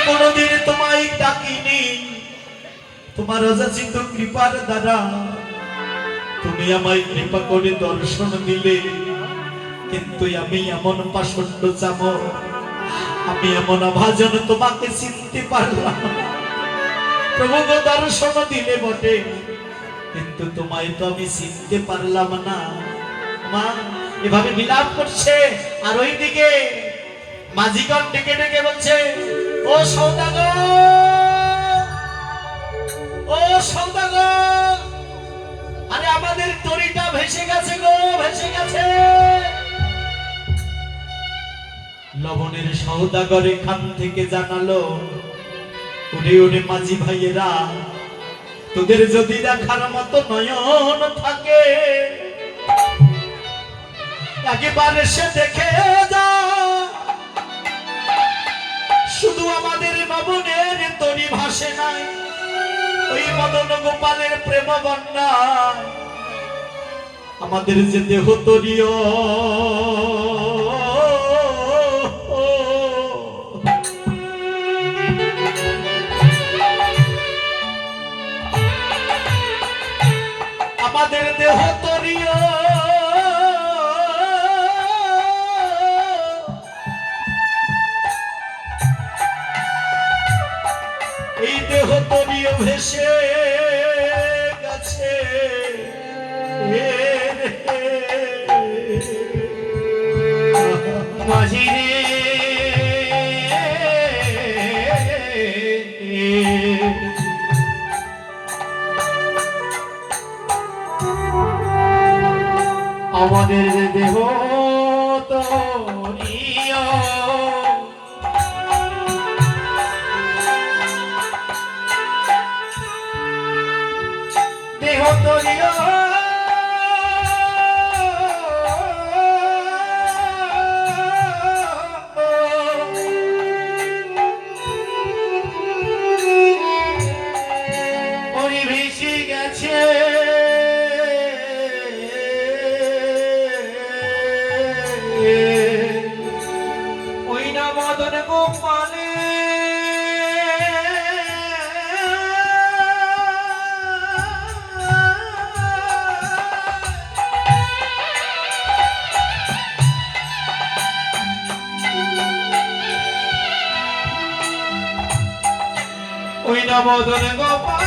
কোনোদিন তোমায় ডাকিনি, তোমার অযাচিত কৃপার দ্বারা তুমি আমায় কৃপা করে দর্শন দিলে। কিন্তু আমি এমন পাষণ্ড চামর, আমি এমন অভাজন তোমাকে চিনতে পারলাম না। প্রভু গো দর্শন দিলে বটে, কিন্তু তোমায় তো আমি চিনতে পারলাম না। মা এভাবে বিলাপ করছে, আর ওইদিকে মাঝিগণ ডেকে ডেকে বলছে, ও সৌদাগর, ও সৌদাগর, আরে আমাদের তরিটা ভেসে গেছে গো, ভেসে গেছে। লবণের সৌদাগর এখান থেকে জানালো, ওরে ওরে মাঝি ভাইয়েরা, তোদের যদি দেখার মতো নয়ন থাকে, একেবারে সে দেখে যা। শুধু আমাদের লবণের তরি ভাসে নাই, ওই মদন গোপালের প্রেম বন্যা আমাদের যে দেহ তরিও আমাদের দেহ তরিও এই দেহ তরিও ভেসে গেছে। মাঝি রে আমাদের দেহ তরিও দেহ তরিও ভেসে গেছে। ওই না মদন গোপালে ওই না মদন গোপাল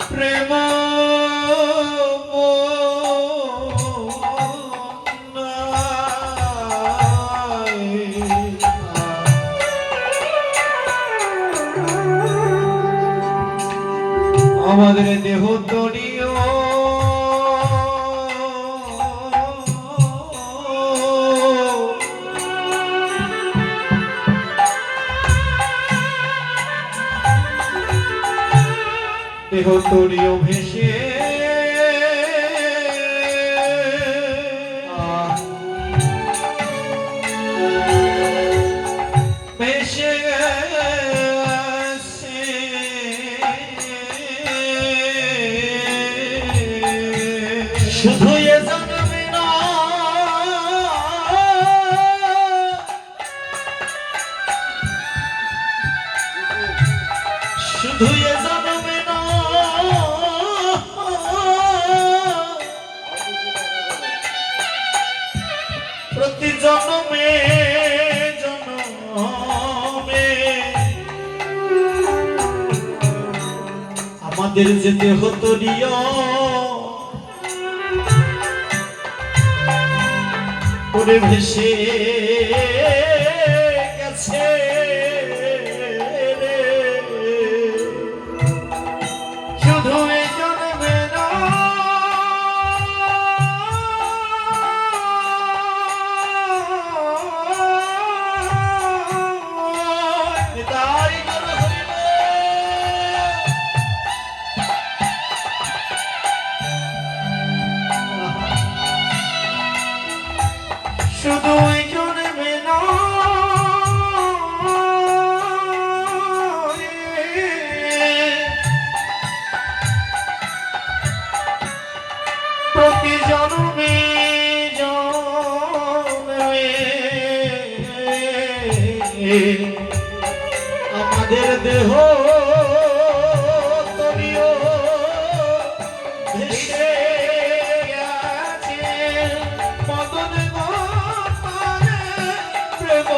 প্রেম আমাদের দেহ তরিও দেহ তরিও ভেসে ভেসে শুধু এ জন্মে না, শুধু এ জন্মে না, প্রতি জন্মে জন্মে আমাদের যে দেহ তরিও ওরে ভেসে গেছে। শুধু এই জন্মে না, তাই করে হইবে। শুধু এই জন্মে না, আমাদের দেহ তরিও ভেসে গেছে মদন গোপালে প্রেম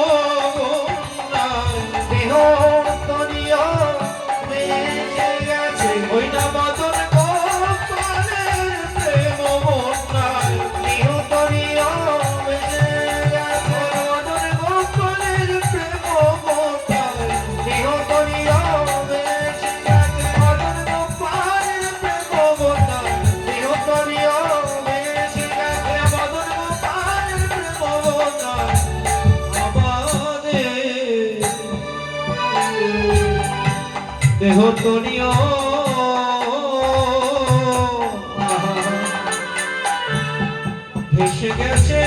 বন্যায়। দেহ তরিও ভেসে গেছে ওই না মদন গোপালের প্রেম বন্যায়। দেহ তরিও ভেসে গেছে মদন গোপালের প্রেম বন্যায়। দেহ তরিও ভেসে গেছে মদন গোপালের প্রেম বন্যায়। দেহ তরিও ভেসে গেছে মদন গোপালের প্রেম বন্যায়। দেহ তরিও ভেসে গেছে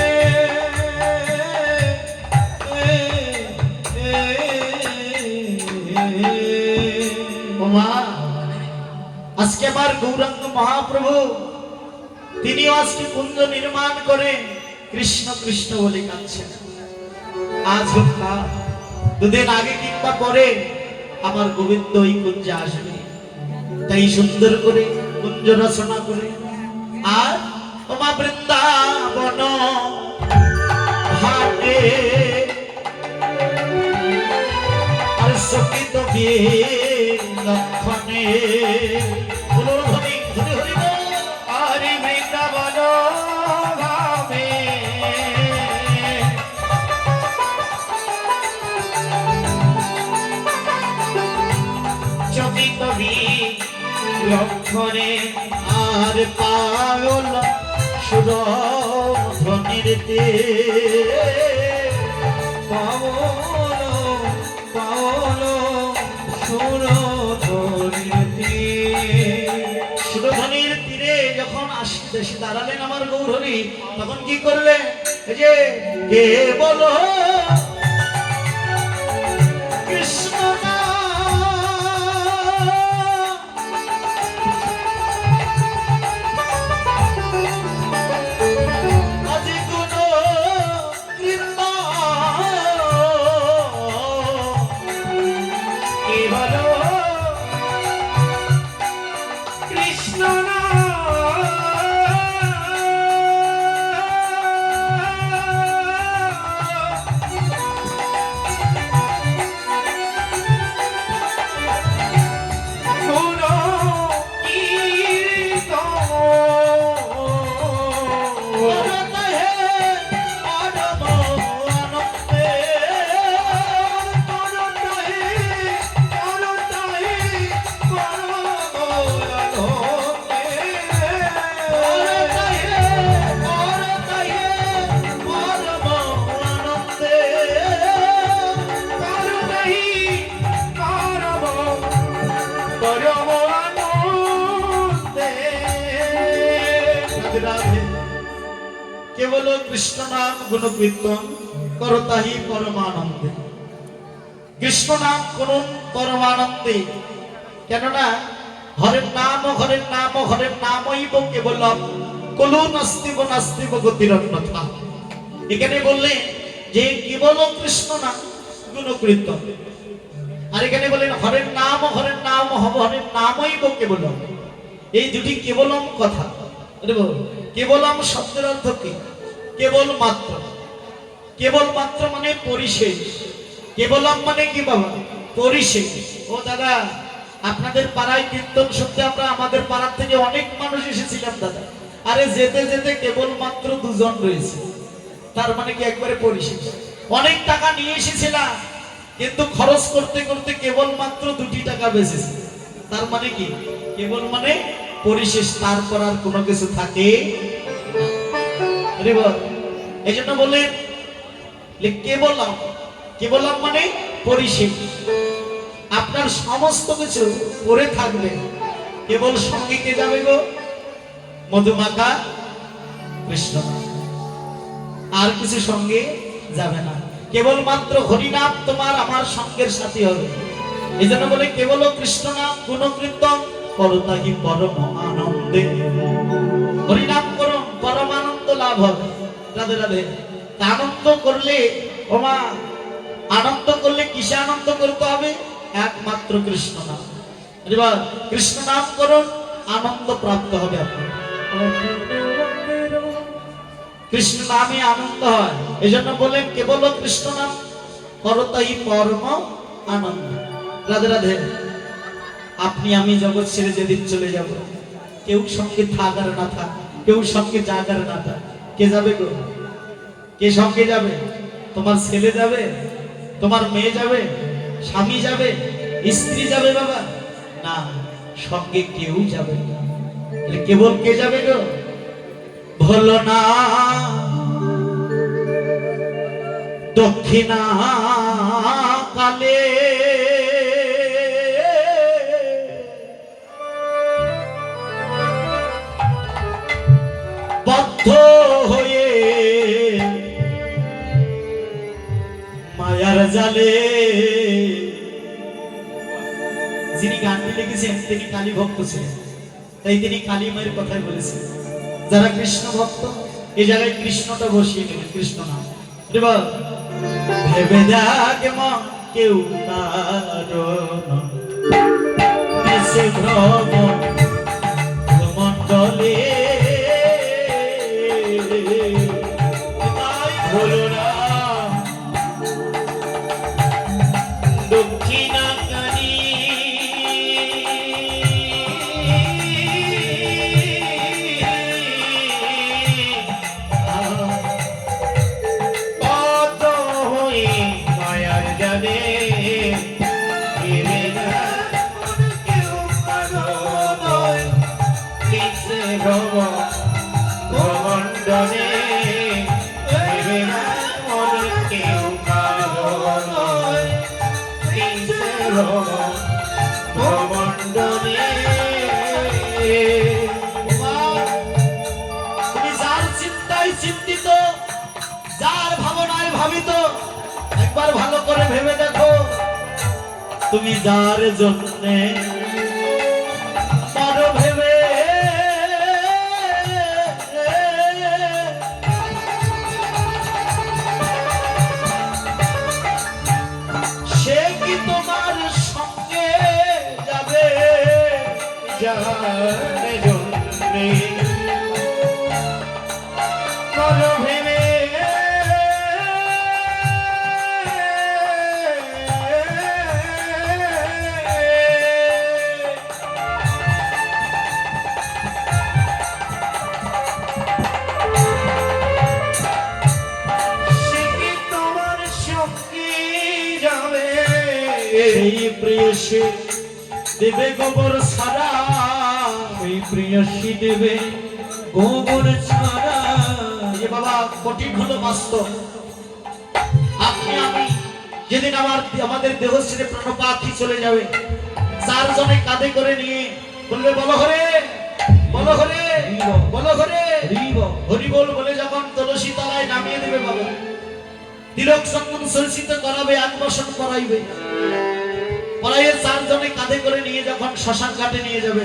ওমা আজকে আমার গৌরাঙ্গ মহাপ্রভু তিনিও আজকে কুঞ্জ নির্মাণ করে কৃষ্ণ কৃষ্ণ বলে কাঁদছেন। আজ হোক না দুদিন আগে কিংবা পরে আমার গোবিন্দ এই কুঞ্জে আসবে, তাই সুন্দর করে কুঞ্জ রচনা করে আর ওমা বৃন্দাবন ঘাটে আর সকিত লক্ষণে বলো হরি হরি হরি হরি বৃন্দাবন ধামে চকিত লক্ষণে আর পাগল সুরধ্বনির পাগল পাগল সুরধ্বনির তীরে যখন আসতে দাঁড়ালেন আমার গৌরহরি, তখন কি করলেন? এই যে কে বলো কৃষ্ণ কেবল কৃষ্ণ নাম গুণ কীর্তন করো তাহি পরমানন্দে। কৃষ্ণ নাম করুন পরমানন্দে, কেননা হরের নাম হরের নাম হরের নামই কেবলম কলু নাস্তিব নাস্তিব গতিরন্যথা। এখানে বললেন যে কেবল কৃষ্ণ নাম গুণ কীর্তন, আর এখানে বললেন হরের নাম হরের নাম হরের নামই কেবলম। এই দুটি কেবলম কথা। কেবলম শব্দের অর্থ কি? কেবল মাত্র। কেবল মাত্র মানে পরিশেষ। কেবলম মানে কি বাবা? পরিশেষ। ও দাদা, আপনাদের পাড়ায় কীর্তন শুনতে আমরা আমাদের পাড়ার থেকে অনেক মানুষ এসেছিলাম দাদা। আরে যেতে যেতে কেবল মাত্র দুজন রয়েছে, তার মানে কি একবারে পরিশেষ। অনেক টাকা নিয়ে এসেছিলাম, কিন্তু খরচ করতে করতে কেবল মাত্র 2 টাকা বেঁচেছে। তার মানে কি? কেবল মানে পরিশেষ, তারপর আর কোনো কিছু থাকে। এই জন্য বললেন কেবলম। কেবলম মানে পরিশেষ। আপনার সমস্ত কিছু পরে থাকবে, কেবল সঙ্গে কে যাবে গো? মধুমাখা কৃষ্ণ, আর কিছু সঙ্গে যাবে না। কেবলমাত্র হরিনাম তোমার আমার সঙ্গের সাথী হবে। এই জন্য বলে কেবল কৃষ্ণ নাম গুণ কীর্তন করো তাহি পরম আনন্দে। হরিনাম করো, পরম আনন্দ লাভ হবে। রাধে রাধে। আনন্দ করলে ওমা, আনন্দ করলে কিসে আনন্দ করতে হবে? একমাত্র কৃষ্ণ নাম। এবার কৃষ্ণ নাম করুন, আনন্দ প্রাপ্ত হবে আপনার। কৃষ্ণ নামে আনন্দ হয়, এই জন্য বলেন কেবল কৃষ্ণ নাম করতাই পরম আনন্দ। রাধে রাধে। আপনি আমি জগৎ ছেড়ে যেদিন চলে যাব, কেউ সঙ্গে থাক আর না থাক, কেউ সঙ্গে যাক আর না থাক, কে যাবে গো? কে সঙ্গে যাবে? তোমার ছেলে যাবে, তোমার মেয়ে যাবে, স্বামী যাবে, স্ত্রী যাবে বাবা? না, সঙ্গে কেউ যাবে না। কেবল কে যাবে গো? ভোলো না দক্ষিণা কালে বদ্ধ হয়ে মায়ার জালে। যিনি গানটি লিখেছেন তিনি কালী ভক্ত ছিলেন, তাই তিনি কালী মায়ের কথাই বলেছেন। যারা কৃষ্ণ ভক্ত এই জায়গায় কৃষ্ণটা বসিয়ে নেবেন, কৃষ্ণ নাম। এবার ভেবে দেখ মা কেউ কারণ দেশে ভ্রমণ্ডলে তাই হলো না দক্ষিণা কালী চিন্তিত, যার ভাবনায় ভাবিত, একবার ভালো করে ভেবে দেখো তুমি যার জন্যে বড় ভেবে সে কি তোমার সঙ্গে যাবে? যার জন্যে প্রিয়সী দেবে গোবর ছাড়া, ওই প্রিয়সী দেবে গোবর ছাড়া। এ বাবা কঠিন হলো বাস্তব। আপনি আমি যেদিন আমাদের দেহ ছেড়ে প্রাণ পাখি চলে যাবে, চারজনে কাঁধে করে নিয়ে বলবে বলো হরে, বলো হরে, বলো হরে, হরি বল বলে যখন তুলসী তলায় নামিয়ে দেবে বাবা, তিলক চন্দন সরিষিত করাবে, আত্মসন করাইবে, পরাইয়ে চারজনে কাঁধে করে নিয়ে যখন শ্মশান ঘাটে নিয়ে যাবে,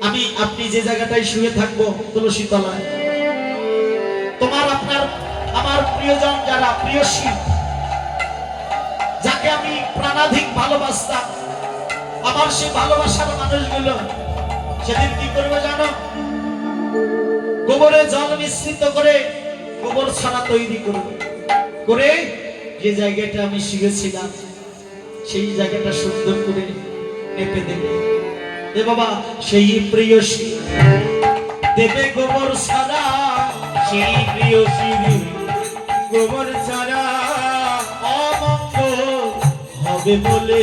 আমি আপনি যে জায়গাটায় শুয়ে থাকবো তুলসী তলায়, তোমার আপনার আমার প্রিয়জন যারা প্রিয়সী, যাকে আমি প্রাণাধিক ভালোবাসতাম, আমার সেই ভালোবাসার মানুষগুলো সেদিন কি করবে জানো? গোবরে জল মিশ্রিত করে গোবর ছাড়া তৈরি করবে, করে যে জায়গাটা আমি শুয়েছিলাম সেই জায়গাটা সুন্দর করে নেপে দেবে। এ বাবা সেই প্রিয়সী দেবে গোবর ছাড়া, সেই প্রিয়সী গোবর ছাড়া অমঙ্গল হবে বলে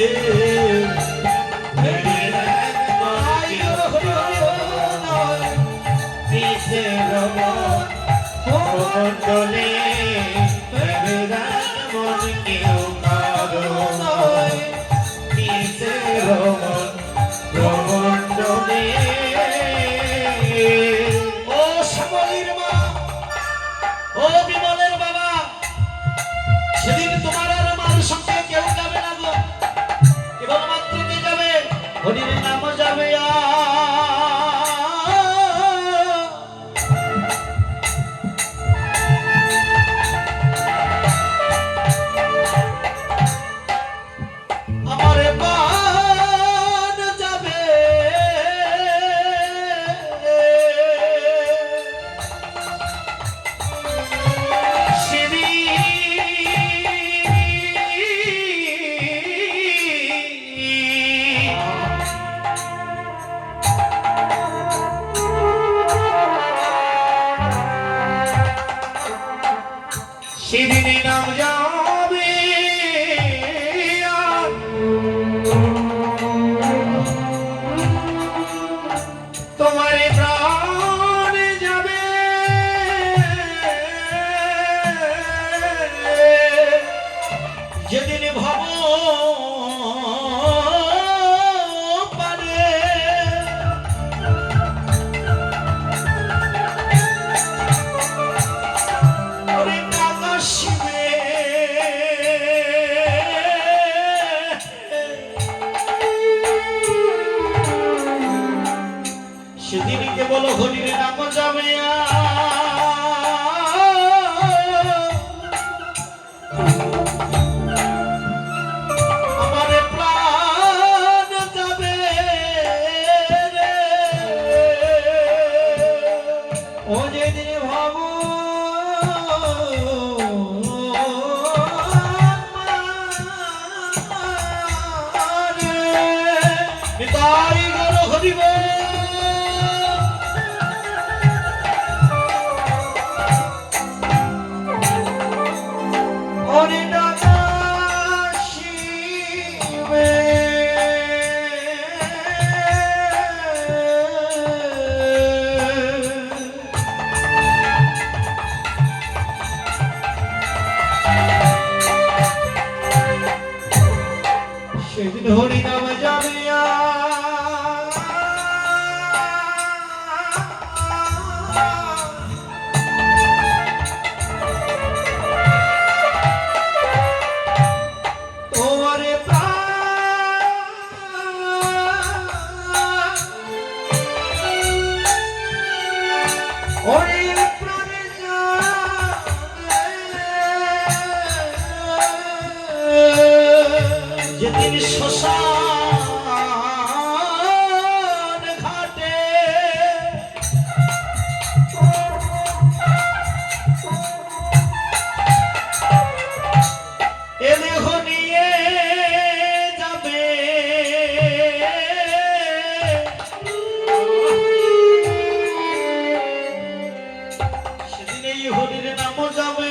সেদিন তোমার আর আমার সঙ্গে কেউ যাবে না গো, কেবলমাত্র কে যাবে? হরির নাম যাবে। নিতাই গৌর হরি বল। হরি ডাকা শিবে সেদিন হরি নাম জানিয়া তোমারে হরি প্রাণে যেদিন শ্মশান ঘাটে এ দেহ নিয়ে যাবে সেদিন এই হরির নাম যাবে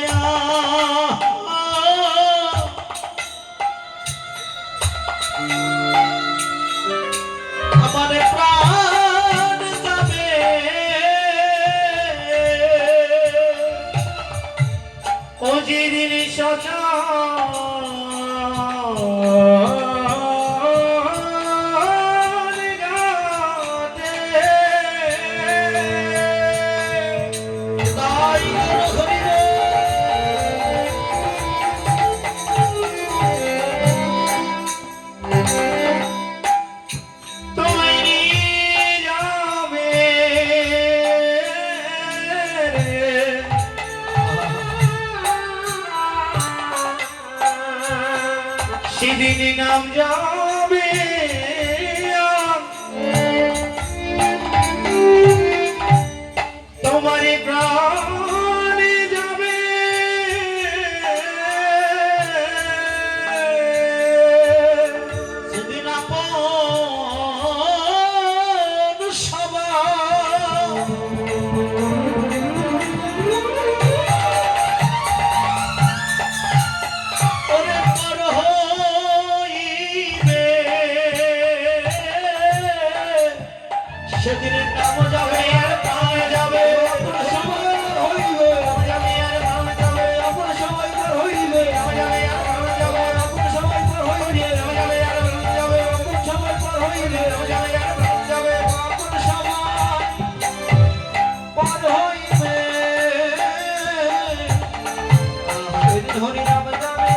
আমার প্রাণ যাবে অজিরির শ্মশান ঘাটে তাই হরি তৈরি যাবে সেদিন নাম যাবে তোমারে প্রাণে যাবে সেদিন আপন সবাই ওরে পর হইবে সেদিন নাম যাবে আর প্রাণ যাবে অপর সবাই হইবে যাবে আর প্রাণ যাবে অপর সবাই হইবে যাবে আর প্রাণ যাবে অপর সবাই হইবে যাবে আর প্রাণ যাবে অপর সবাই হইবে যাবে আর প্রাণ যাবে অপর সবাই পদ হইবে হরি নাম যাবে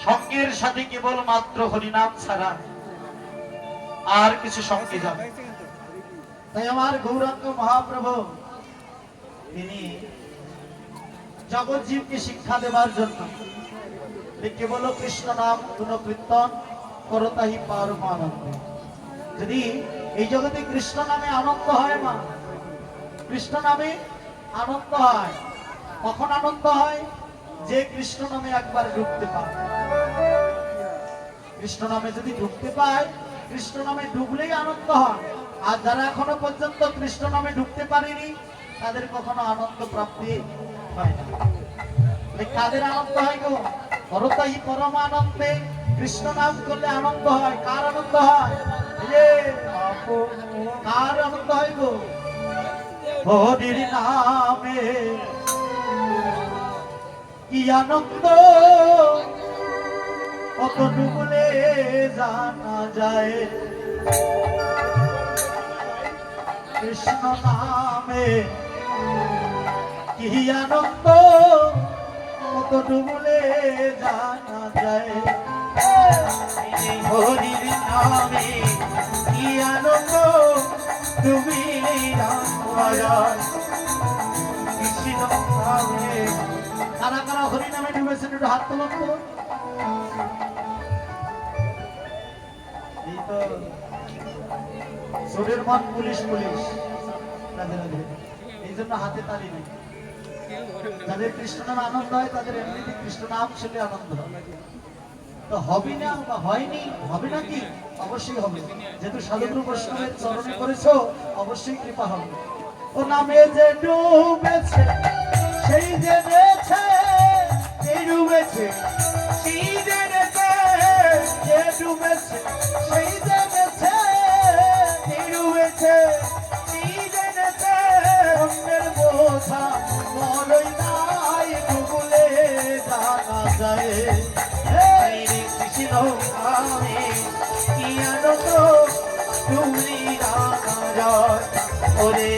সঙ্গের সাথে কেবল মাত্র হরিনাম ছাড়া আর কিছু সঙ্গে যাবে তাই আমার গৌরাঙ্গ মহাপ্রভু তিনি জগৎ জীবকে শিক্ষা দেবার জন্য কেবল কৃষ্ণ নাম গুণ কীর্তন করতাহি পারম আনন্দ। যদি এই জগতে কৃষ্ণ নামে আনন্দ হয় মা, কৃষ্ণ নামে আনন্দ হয়, কখন আনন্দ হয়? যে কৃষ্ণ নামে একবার ঢুকতে পায়। কৃষ্ণ নামে যদি ঢুকতে পায়, কৃষ্ণ নামে ঢুকলেই আনন্দ হয়। আর যারা এখনো পর্যন্ত কৃষ্ণ নামে ঢুকতে পারেনি তাদের কখনো আনন্দ প্রাপ্তি হয় না। কাদের আনন্দ হয় গো? করতাহি পরম আনন্দে। কৃষ্ণ নাম করলে আনন্দ হয়। কার আনন্দ হয়? কার আনন্দ হয় গো? হরির নামে কি আনন্দ কতটুকু বলে জানা যায়। কৃষ্ণ নামে কি আনন্দ কতটুকু বলে জানা যায়। হরির নামে কি আনন্দ তুমি কৃষ্ণ নামে। কারা কারা হরি নামে ডুবেছেন একটু হাত তোলন তো। এই তো চোরের মন পুলিশ পুলিশ রাধে রাধে। এই জন্য হাতে তালি নেই। যাদের কৃষ্ণ নাম আনন্দ হয় তাদের এমনিতে কৃষ্ণ নাম শুনলে আনন্দ হয়। তো হবে না বা হয়নি, হবে নাকি? অবশ্যই হবে। যেহেতু সাধুগুরু বৈষ্ণবের চরণে করেছো, অবশ্যই কৃপা হবে। ও নামে যে ডুবেছে সেই জেনেছে, এই ডুবেছে সেই জেনেছে, যে ডুবেছে সেই জেনেছে, এই ডুবেছে সেই জেনেছে। অন্যের বোঝা বড়ই নাই, ডুবলে জানা যায়। কৃষ্ণ নামে কি আনন্দ, তুমি রানা জয়। ওরে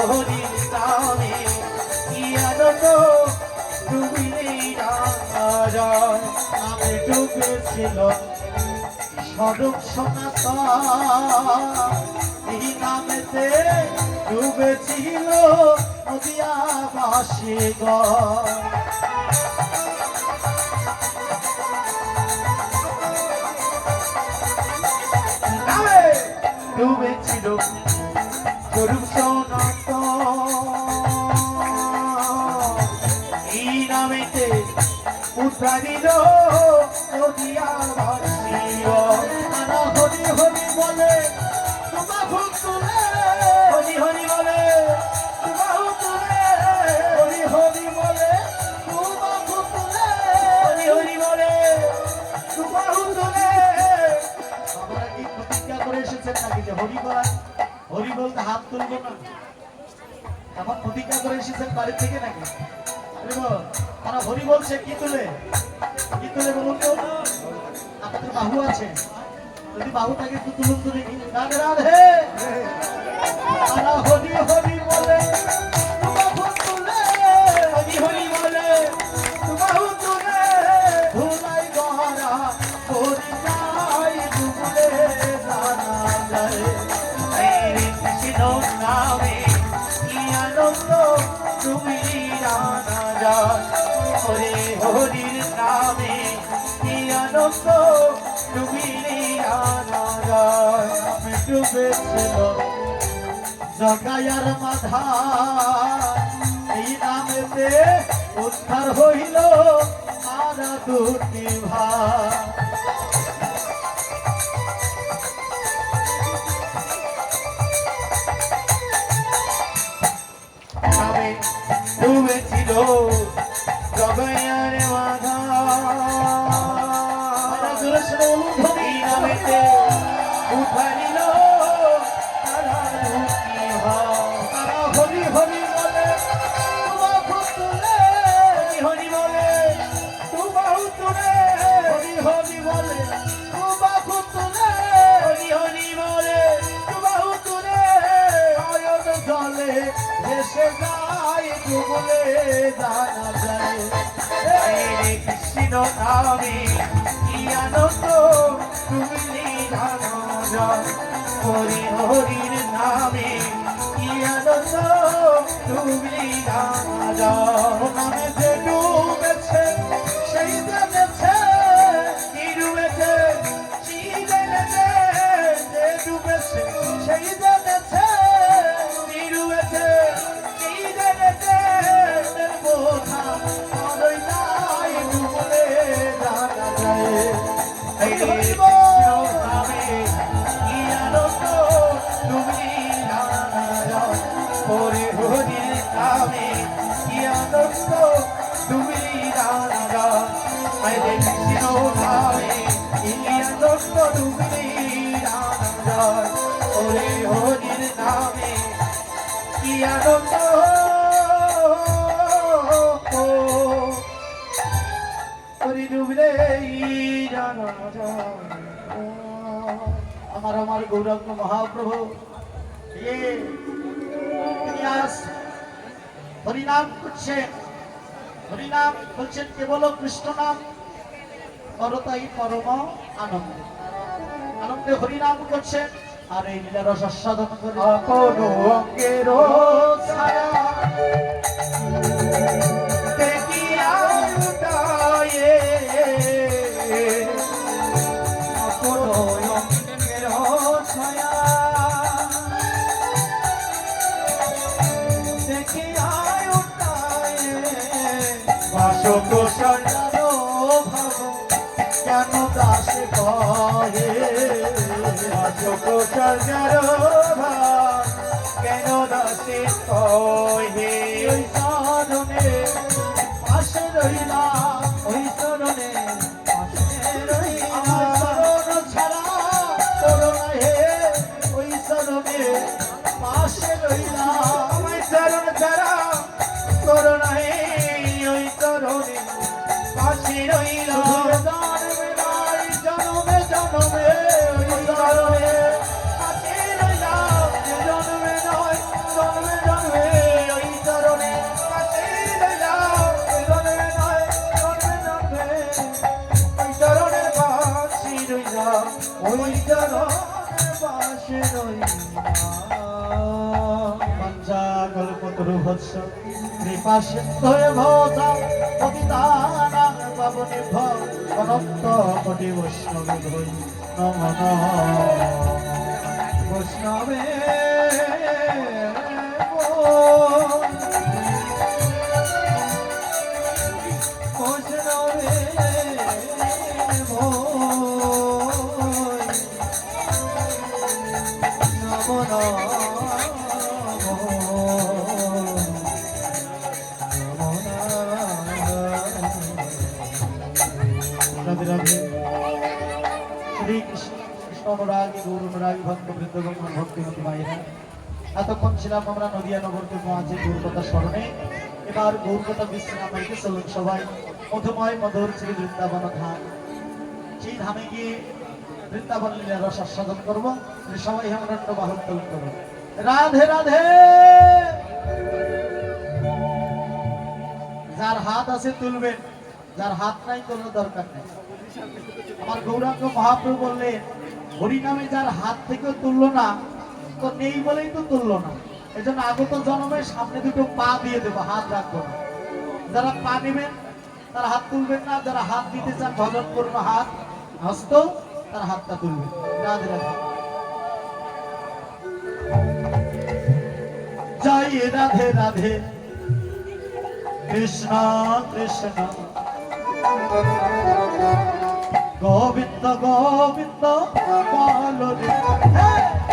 হরি নামে কি আনন্দ, তুমি রানা জয়। নামে ডুবেছিল স্বরূপ সনাতন, এই নামেতে ডুবেছিল নদিয়াবাসীগণ। ডুবেছিল স্বরূপ সনাতন, এই নামেতে উদ্ধারিল নদিয়াবাসীগণ। তারা হরি হরি বলে তোমাকে তুলে, হরি হরি বলে তোমাকে তুলে, হরি হরি বলে তোমাকে তুলে, হরি হরি বলে তোমাকে তুলে। আমরা কি প্রতিজ্ঞা করে এসেছেন নাকি যে হরি বলার, হরি বলতে হাত তুলবো না? এমন প্রতিজ্ঞা করে এসেছেন বাড়ি থেকে নাকি? তারা হরি বলছে কি তুলে, কি তুলে বলুন তো? আপনাদের বাহু আছে, যদি বাহু থাকে একটু তুলুন তো দেখি। রাধে রাধে। তারা হরি হরি বলে তোমাকে তুলে, হরি হরি বলে তোমাকে তুলে। ধুলাই গহরা হরি যায়, ডুবলে জানা যায়। কৃষ্ণ নামে কি আনন্দ, তুমি রানা জয়। হরে হরির নামে কি আনন্দ, তুমি রানা জয়। নামে ডুবেছিল জগায়ার মাধা, এই নামেতে উদ্ধার হইল আর দুটি ভাই। নামে ডুবেছিল জগায়ার মাধা, এই নামেতে উদ্ধারিল তারা দুটি ভাই। তারা হরি হরি বলে তোমাকে তুলে, হরি হরি বলে তোমাকে তুলে, হরি হরি বলে তোমাকে তুলে, হরি হরি বলে তোমাকে তুলে। নয়ন জলে ভেসে যায়, ডুবলে জানা যায়। কৃষ্ণ নামে কি আনন্দ, তুমি রানা জয়। হরি হরির নামে কি আনন্দ, তুমি রানা জয়। নামে যে ডুবেছে সেই জেনেছে, কি ডুবেছে সেই জেনেছে, যে ডুবেছে সেই জেনেছে, কি ডুবেছে সেই জেনেছে। বোঝা বড়ই নাই, ডুবলে জানা যায়। কৃষ্ণ নামে কি আনন্দ, তুমি রানা জয়। হরি হরির নামে কি আনন্দ, তুমি রানা জয়। কৃষ্ণ নামে কি আনন্দ, তুমি রানা জয়। হরি হরির নামে কি আনন্দ। হরি ডুবলে জানা যায়। আমার আমার গৌরঙ্গ মহাপ্রভু তিনি আজ হরিনাম করছেন, হরিনাম বলছেন কেবল কৃষ্ণ নাম করতাই পরম আনন্দ। আনন্দে হরিনাম করছেন আর এই লীলা রস আস্বাদন করে আপন অঙ্গের ছায়া দেখিয়া উঠায়ে, আপন অঙ্গের ছায়া কহে অশোক স্বর্গের ভার কেন দাসে কহে ওই সাধনে পাশে রইলা ওই চরণে পাশে রইলা চরণ ছাড়া করোনা হে ওই চরণে পাশে রইলা ওই চরণ ছাড়া করোনা হে ওই চরণে পাশে রইলা জন্মে নাই জন্মে জন্মে ওই চরণে পাশে রইলা জন্মে নয় জন্মে জন্মে ওই চরণে পাশে রইলা জন্মে নয় জন্মে জন্মে ওই চরণের পাশে রইলা ওই চরণের পাশে রইলা পঞ্চা কল্পতরু বৎস কৃপা সিন্ধুরে ভবতা পতিতানাং পাবনেভ্যো অনন্ত কোটি বৈষ্ণবে ধৈ নমো নমঃ বৈষ্ণবে বৈষ্ণবে নমো নমঃ রাধে রাধে শ্রী কৃষ্ণ কৃষ্ণ অনুরাগী গৌর অনুরাগী ভক্ত বৃন্দগণ ভক্তিমতী মায়েরা এতক্ষণ ছিলাম আমরা নদিয়া নগরকে মাঝে গৌরকথা স্মরণে এবার গৌরকথা বিশ্রামাইতে চলুন সবাই মধুময় মধুর শ্রী বৃন্দাবন ধাম সেই ধামে গিয়ে বৃন্দাবন লীলা রস আস্বাদন করবো সবাই হেমদণ্ড বাহন তোলন করবো রাধে রাধে যার হাত আছে তুলবেন যার হাত নাই কোনো দরকার নেই আমার গৌরাঙ্গ মহাপ্রভু বললেন হরিনামে যার হাত থেকে তুললো না তো নেই বলেই তো তুললো না এজন্য আগত জন্মের সামনে দুটো পা দিয়ে দেবো হাত রাখবো না যারা পা নেবেন তারা হাত তুলবেন না যারা হাত দিতে চান ভজন করবো হাত হস্ত তার হাতটা তুলবেন রাধে রাধে জয় রাধে রাধে কৃষ্ণ কৃষ্ণ গোবিন্দ গোবিন্দ বলো রে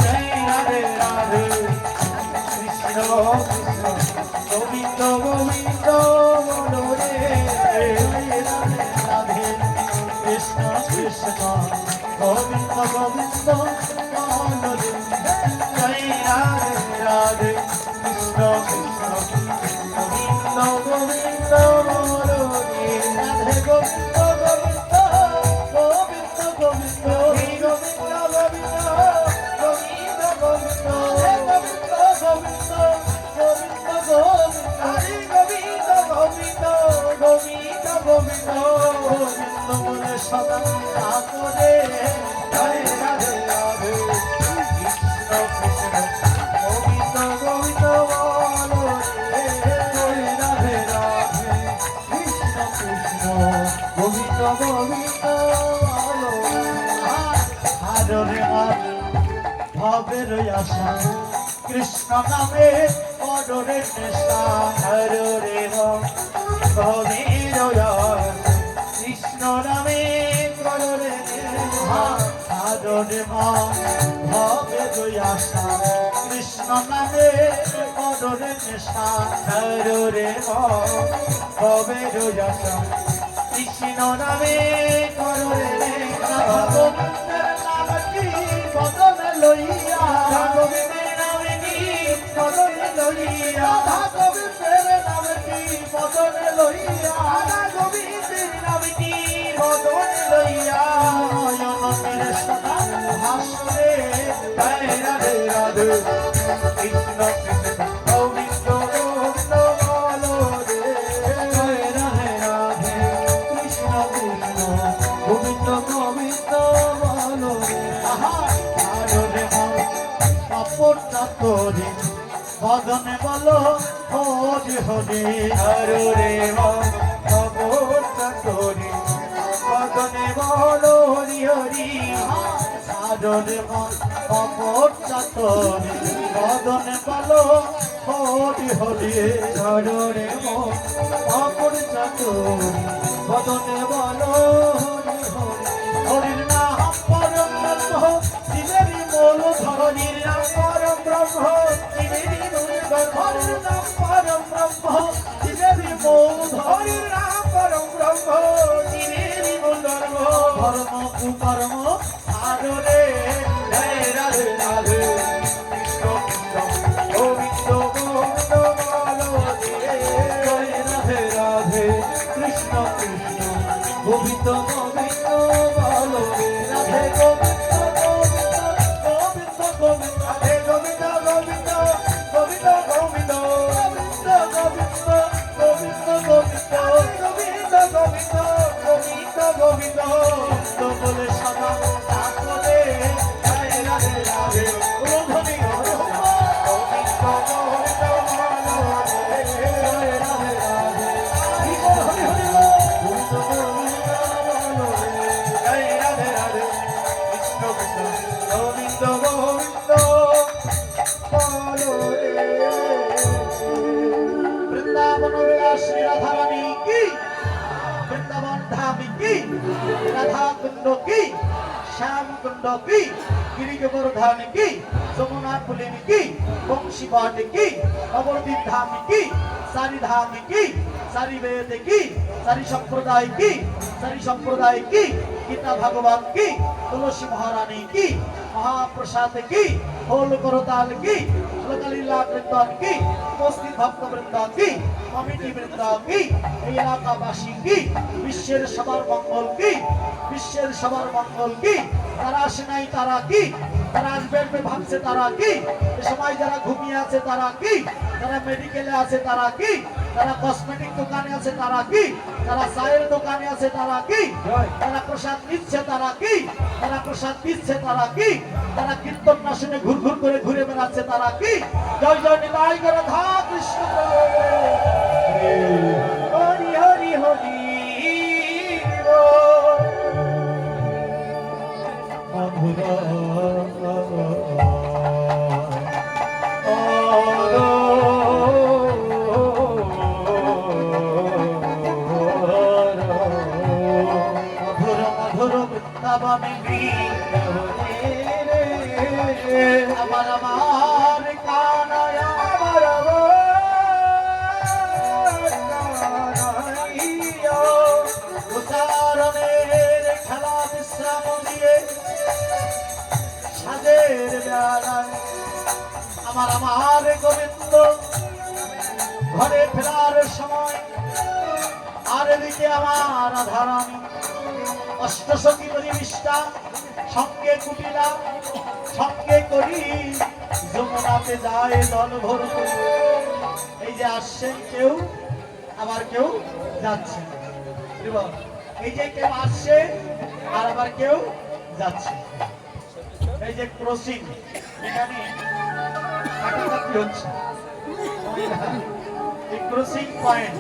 জয় রাধে রাধে কৃষ্ণ কৃষ্ণ গোবিন্দ গোবিন্দ বলো রে জয় রাধে রাধে কৃষ্ণ কৃষ্ণ গোবিন্দ গোবিন্দ বলো রে জয় রাধে রাধে কৃষ্ণ কৃষ্ণ গোবিন্দ গোবিন্দ বলো রে রাধে গোবিন্দ সদা ঠাকুরে জয় রাধে রাধে কৃষ্ণ কৃষ্ণ গোবিন্দ গোবিন্দ বলো রে জয় রাধে রাধে কৃষ্ণ কৃষ্ণ গোবিন্দ গোবিন্দ বলো হারে ভবের আশা কৃষ্ণ নামে অডরে নেশা হরে ভবের কৃষ্ণ নামে কররে আদরে ভবে আশা কৃষ্ণ নামে কররে নেশা হরে ভবে আশা কৃষ্ণ নামে কররে গোবিন্দের নামটি বদনে লইয়া গোবিন্দের নামটি বদনে লইয়া গোবিন্দের নামটি বদনে লইয়া গোবিন্দের নামটি বদনে লইয়া নয়নের সদা ভাসরে জয় রাধে রাধে কৃষ্ণ কৃষ্ণ গোবিন্দ গোবিন্দ বলো রে জয় রাধে রাধে কৃষ্ণ কৃষ্ণ গোবিন্দ গোবিন্দ বলো রে আরে অপরটা তোরে বদনে বলো হরি হরি হরে রে অপরটা তোরে বদনে বলো হরি হরি আরে অপরটা তোরে বদনে বলো হরি হরি হরে রে অপরটা তোরে বদনে বলো হরি হরি হরির নাম হরির নাম পরম ব্রহ্ম জীবেরই মূল গর্ভ হরির নাম পরম ব্রহ্ম জীবেরই মূল হরির নাম পরম ব্রহ্ম জীবেরই মূল গর্ভ ধর্ম কুকর্ম সাধনে জয় রাধে রাধে কৃষ্ণ কৃষ্ণ গোবিন্দ গোবিন্দ বলো রে জয় রাধে রাধে কৃষ্ণ কৃষ্ণ গোবিন্দ গোবিন্দ বলো রে রাধে গোবিন্দ গোবিন্দ গোবিন্দ রাধে গোবিন্দ গোবিন্দ গোবিন্দ গোবিন্দ গোবিন্দ গোবিন্দ গোবিন্দ গোবিন্দ গোবিন্দ গোবিন্দ গোবিন্দ বলে সদা ডাকলে জয় রাধে রাধে গোবিন্দ গোবিন্দ গোবিন্দ বলো রে জয় রাধে রাধে হরি হরি গোবিন্দ গোবিন্দ বলো রে জয় রাধে রাধে কৃষ্ণ কৃষ্ণ গোবিন্দ গোবিন্দ বলো রে বৃন্দাবন শ্রী রাধা রানী কি বৃন্দাবন ধাম কি রাধা কুণ্ড কি শ্যাম কুণ্ড কি গিরিগোবর্ধন কি যমুনা পুলিন কি বংশী বট কি নবদ্বীপ ধাম কি সারি ধাম কি সারি বেদ কি সারি সম্প্রদায় কি গীতা ভাগবত কি তুলসী মহারানী কি মহাপ্রসাদ কি হোল করতাল কি লোকালীলা বৃন্দন কি উপস্থিত ভক্ত বৃন্দ কি কমিটি বৃন্দ কি এই এলাকাবাসী কি বিশ্বের সবার মঙ্গল কি তারা আসে নাই তারা কি তারা আসবে ভাবছে তারা কি এ সময় যারা ঘুমিয়ে আছে তারা কি যারা মেডিকেলে আছে তারা কি যারা কসমেটিক দোকানে আছে তারা কি যারা চায়ের দোকানে আছে তারা কি যারা প্রসাদ নিচ্ছে তারা কি যারা প্রসাদ দিচ্ছে তারা কি যারা কীর্তন না শুনে ঘুরঘুর করে ঘুরে বেড়াচ্ছে তারা কি জয় জয় নিতাই রাধা কৃষ্ণ হরি হরি হরি আমার আমার কানায় আমার উচ্চারণের খেলা বিশ্রাম দিয়ে সাজের বেড়ায় আমার আমার গোবিন্দ ঘরে ফেরার সময় আর এদিকে আমার রাধারানী অষ্টসখী পরিবিষ্টা সঙ্গে কুটিলা সঙ্গে করি যমুনাতে যায় দল ভর এই যে আসছেন কেউ আবার কেউ যাচ্ছে এই যে কেউ আসছে আর আবার কেউ যাচ্ছে এই যে ক্রসিং এখানে কাটাকাটি হচ্ছে এই ক্রসিং পয়েন্ট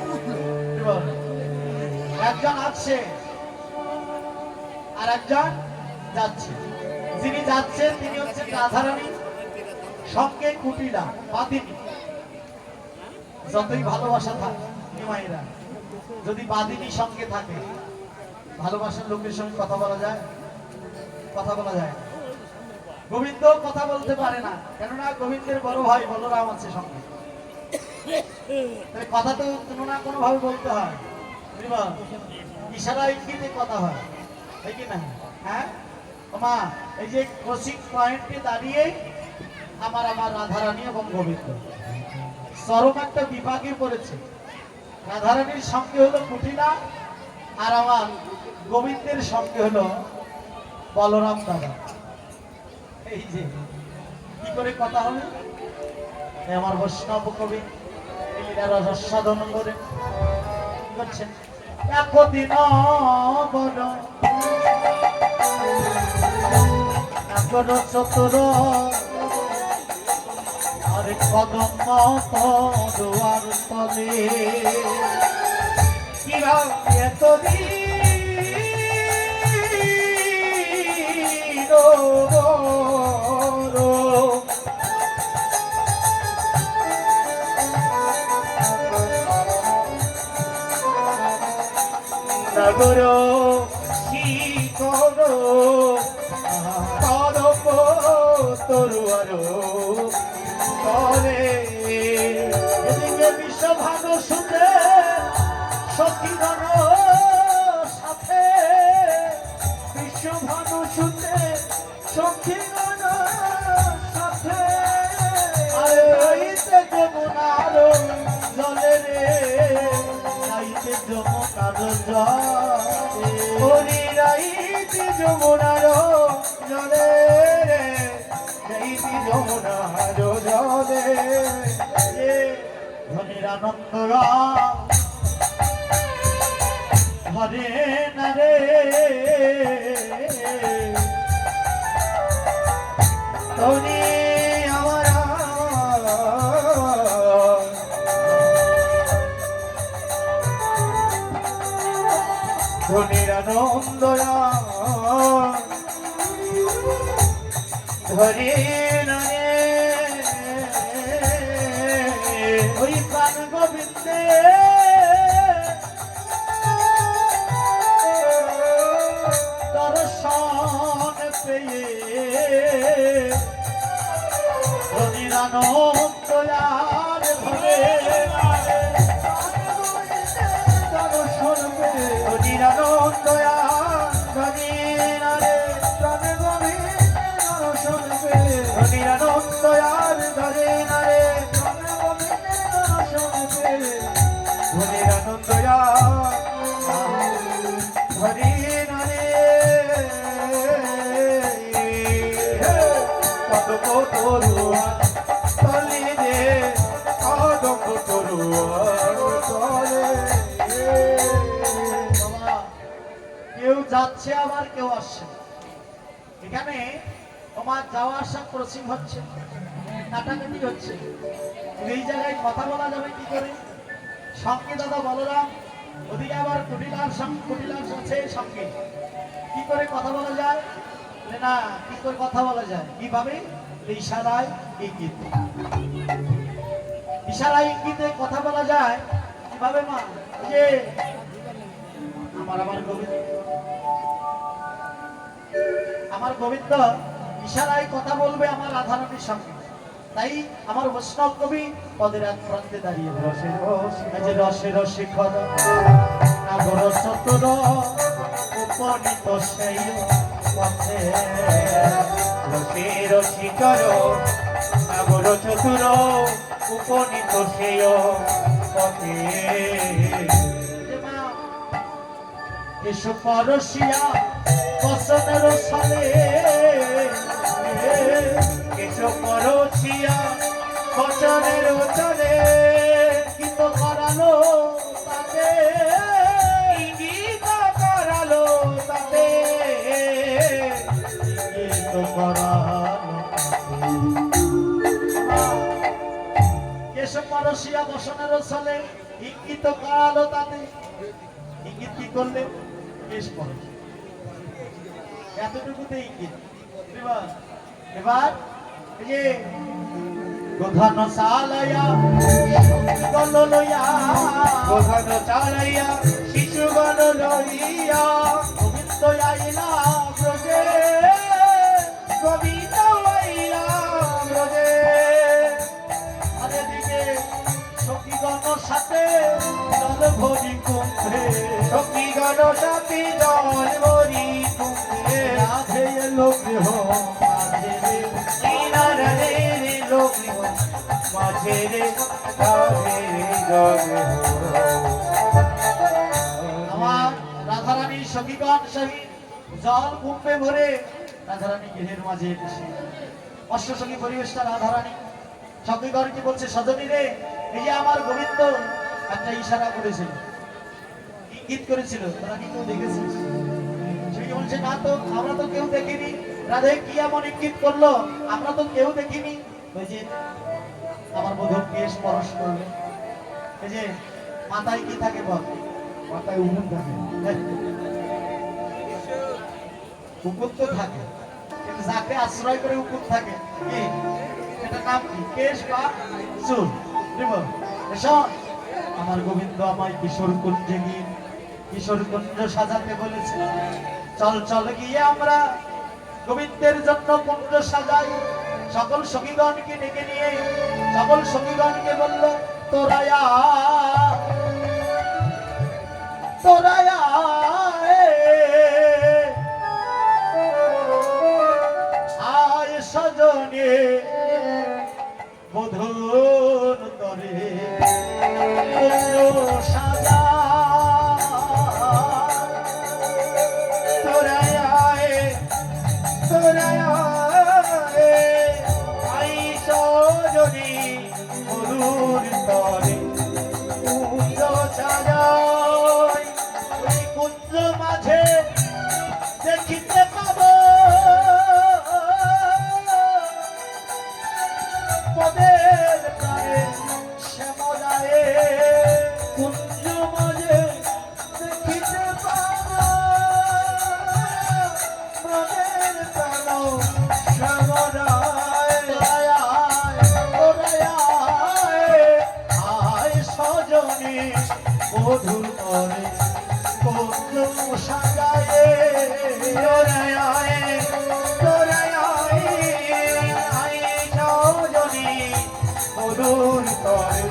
একজন আসছে আর একজন যাচ্ছে যিনি যাচ্ছেন তিনি হচ্ছেন রাধারানী সঙ্গে কুটিলা বাদিনী যতই ভালোবাসা থাকে নিমাইরা যদি বাদিনী সঙ্গে থাকে ভালোবাসার লোকের সঙ্গে কথা বলা যায় গোবিন্দ কথা বলতে পারে না কেননা গোবিন্দের বড় ভাই বলরাম আছে সঙ্গে কথা তো কোনো না কোনো ভাবে বলতে হয় ইশারা ইঙ্গিতে কথা হয় তাই কি না হ্যাঁ মা এই যে ক্রসিং পয়েন্টে দাঁড়িয়ে আমার রাধারানী এবং গোবিন্দ চরম একটা বিভাগে পড়েছে রাধারানীর সঙ্গে হলো কুটিলা আর আমার গোবিন্দের সঙ্গে হলো বলরাম দাদা এই যে কি করে কথা হবে আমার বৈষ্ণব কবি রসাধন করে কি করছেন একদিন বড় চতুর আরে কদম দুয়ার তলে কিভাবে নগর শীতল তরুয়ার তরে এদিকে বিশ্বভানু শুনে সখীগণ সাথে বিশ্বভানু শুনে সখীগণ সাথে আরে রাইতে যমুনার জলে রে রাইতে যমুনার জলে ওরে রাইতে যমুনার জলে রে রাইতে যমুনার জলে ধনের আনন্দ হরে নারে ধনী আমার ধনির আনন্দ ধরে নারে ওই প্রাণ গোবিন্দে দর্শন পেয়ে ধনির আনন্দ আর ধরে দর্শন পেয়ে ধনির আনন্দ ধনী নারে প্রাণ গোবিন্দে দর্শন পেয়ে ধনির আনন্দ আর ধরে নারে প্রাণ গোবিন্দে দর্শন পেয়ে ধনির আনন্দ ধরে নারে কদম তরুয়া তলি রে কদম তরুয়া তলে কেউ যাচ্ছে আবার কেউ আসছে এখানে তোমার যাওয়া আসা ক্রসিং হচ্ছে কাটাকাটি হচ্ছে এই জায়গায় কথা বলা যাবে কি করে সঙ্গে দাদা বলরাম ওদিকে আবার কুটিলার আছে সঙ্গে কি করে কথা বলা যায় না কি করে কথা বলা যায় কিভাবে ইশারায় ইঙ্গিত ইশারায় ইঙ্গিতে কথা বলা যায় কিভাবে মা যে আমার গোবিন্দ ইশারায় কথা বলবে আমার রাধারানীর সঙ্গে তাই আমার বৈষ্ণব কবি পদের এক প্রান্তে দাঁড়িয়ে রসে রসে খরা নাগর চতুর উপনীত সেই পথে রসে রসি কর নাগর চতুর উপনীত সেই পথে এসো পরশিয়া বসনের সালে এসো পরশিয়া বচনের চলে কিন্তু করালো তাতে ইঙ্গিত করালো তাতে ইঙ্গিত করালো এসো পরশিয়া বসনের সালে ইঙ্গিত করালো তাতে ইঙ্গিত কি করলে বেশ পড়ে এতটুকুতে ইঙ্গিত এবার এই যে প্রধান চালাইয়া গণ লইয়া প্রধান চালাইয়া শিশু গণ লইয়া গোবিন্দ আইলা ব্রজে গোবিন্দ আইলা ব্রজে আর এদিকে সখীগণ সাথে জল ভরি কুম্ভে সখীগণ সাথে জল ভরি কুম্ভে রাধে লোক হো রাধে রে রে লোক হো মাঝে রে রাধে আমার রাধারানীর সখীগণ সহিত জল কুম্ভে ভরে রাধারানী গৃহের মাঝে এসে অষ্টসখী পরিবেশটা রাধারানী সখীগণকে বলছে সজনী রে এই যে আমার গোবিন্দ একটা ইশারা করেছিল ইঙ্গিত করেছিল তারা কি কেউ দেখেছিস সে বলছে না তো আমরা তো কেউ দেখিনি রাধে কি এমন ইঙ্গিত করলো আমরা তো কেউ দেখিনি ওই যে আমার মধুর কেশ পরশ করবে এই যে মাথায় কি থাকে বল মাথায় উকুন থাকে উকুন তো থাকে কিন্তু যাকে আশ্রয় করে উকুন থাকে কি এটা নাম কি কেশ বা চুল আমার গোবিন্দ আমায় কিশোর কুঞ্জে গিয়ে কিশোর কুঞ্জ সাজাতে বলেছে চল চল গিয়ে আমরা গোবিন্দের জন্য কুঞ্জ সাজাই সকল সখীগণকে ডেকে নিয়ে সকল সখীগণকে বলল, তোরায়া তোরায়া আয় সজনে মধুর তরে সাজা তোরায়া তোরায়া আই সজনে মধুর তরে কুঞ্জ সাজায়। ওই কুঞ্জ মাঝে দেখিতে পাব পদের প্রাণে শ্যামলায়ে। কুঞ্জ মাঝে দেখিতে পাব পদের প্রাণ শ্যামলায়ে। আয় সজনী মধুর তরে কুঞ্জ সাজায়ে। মধুর তরে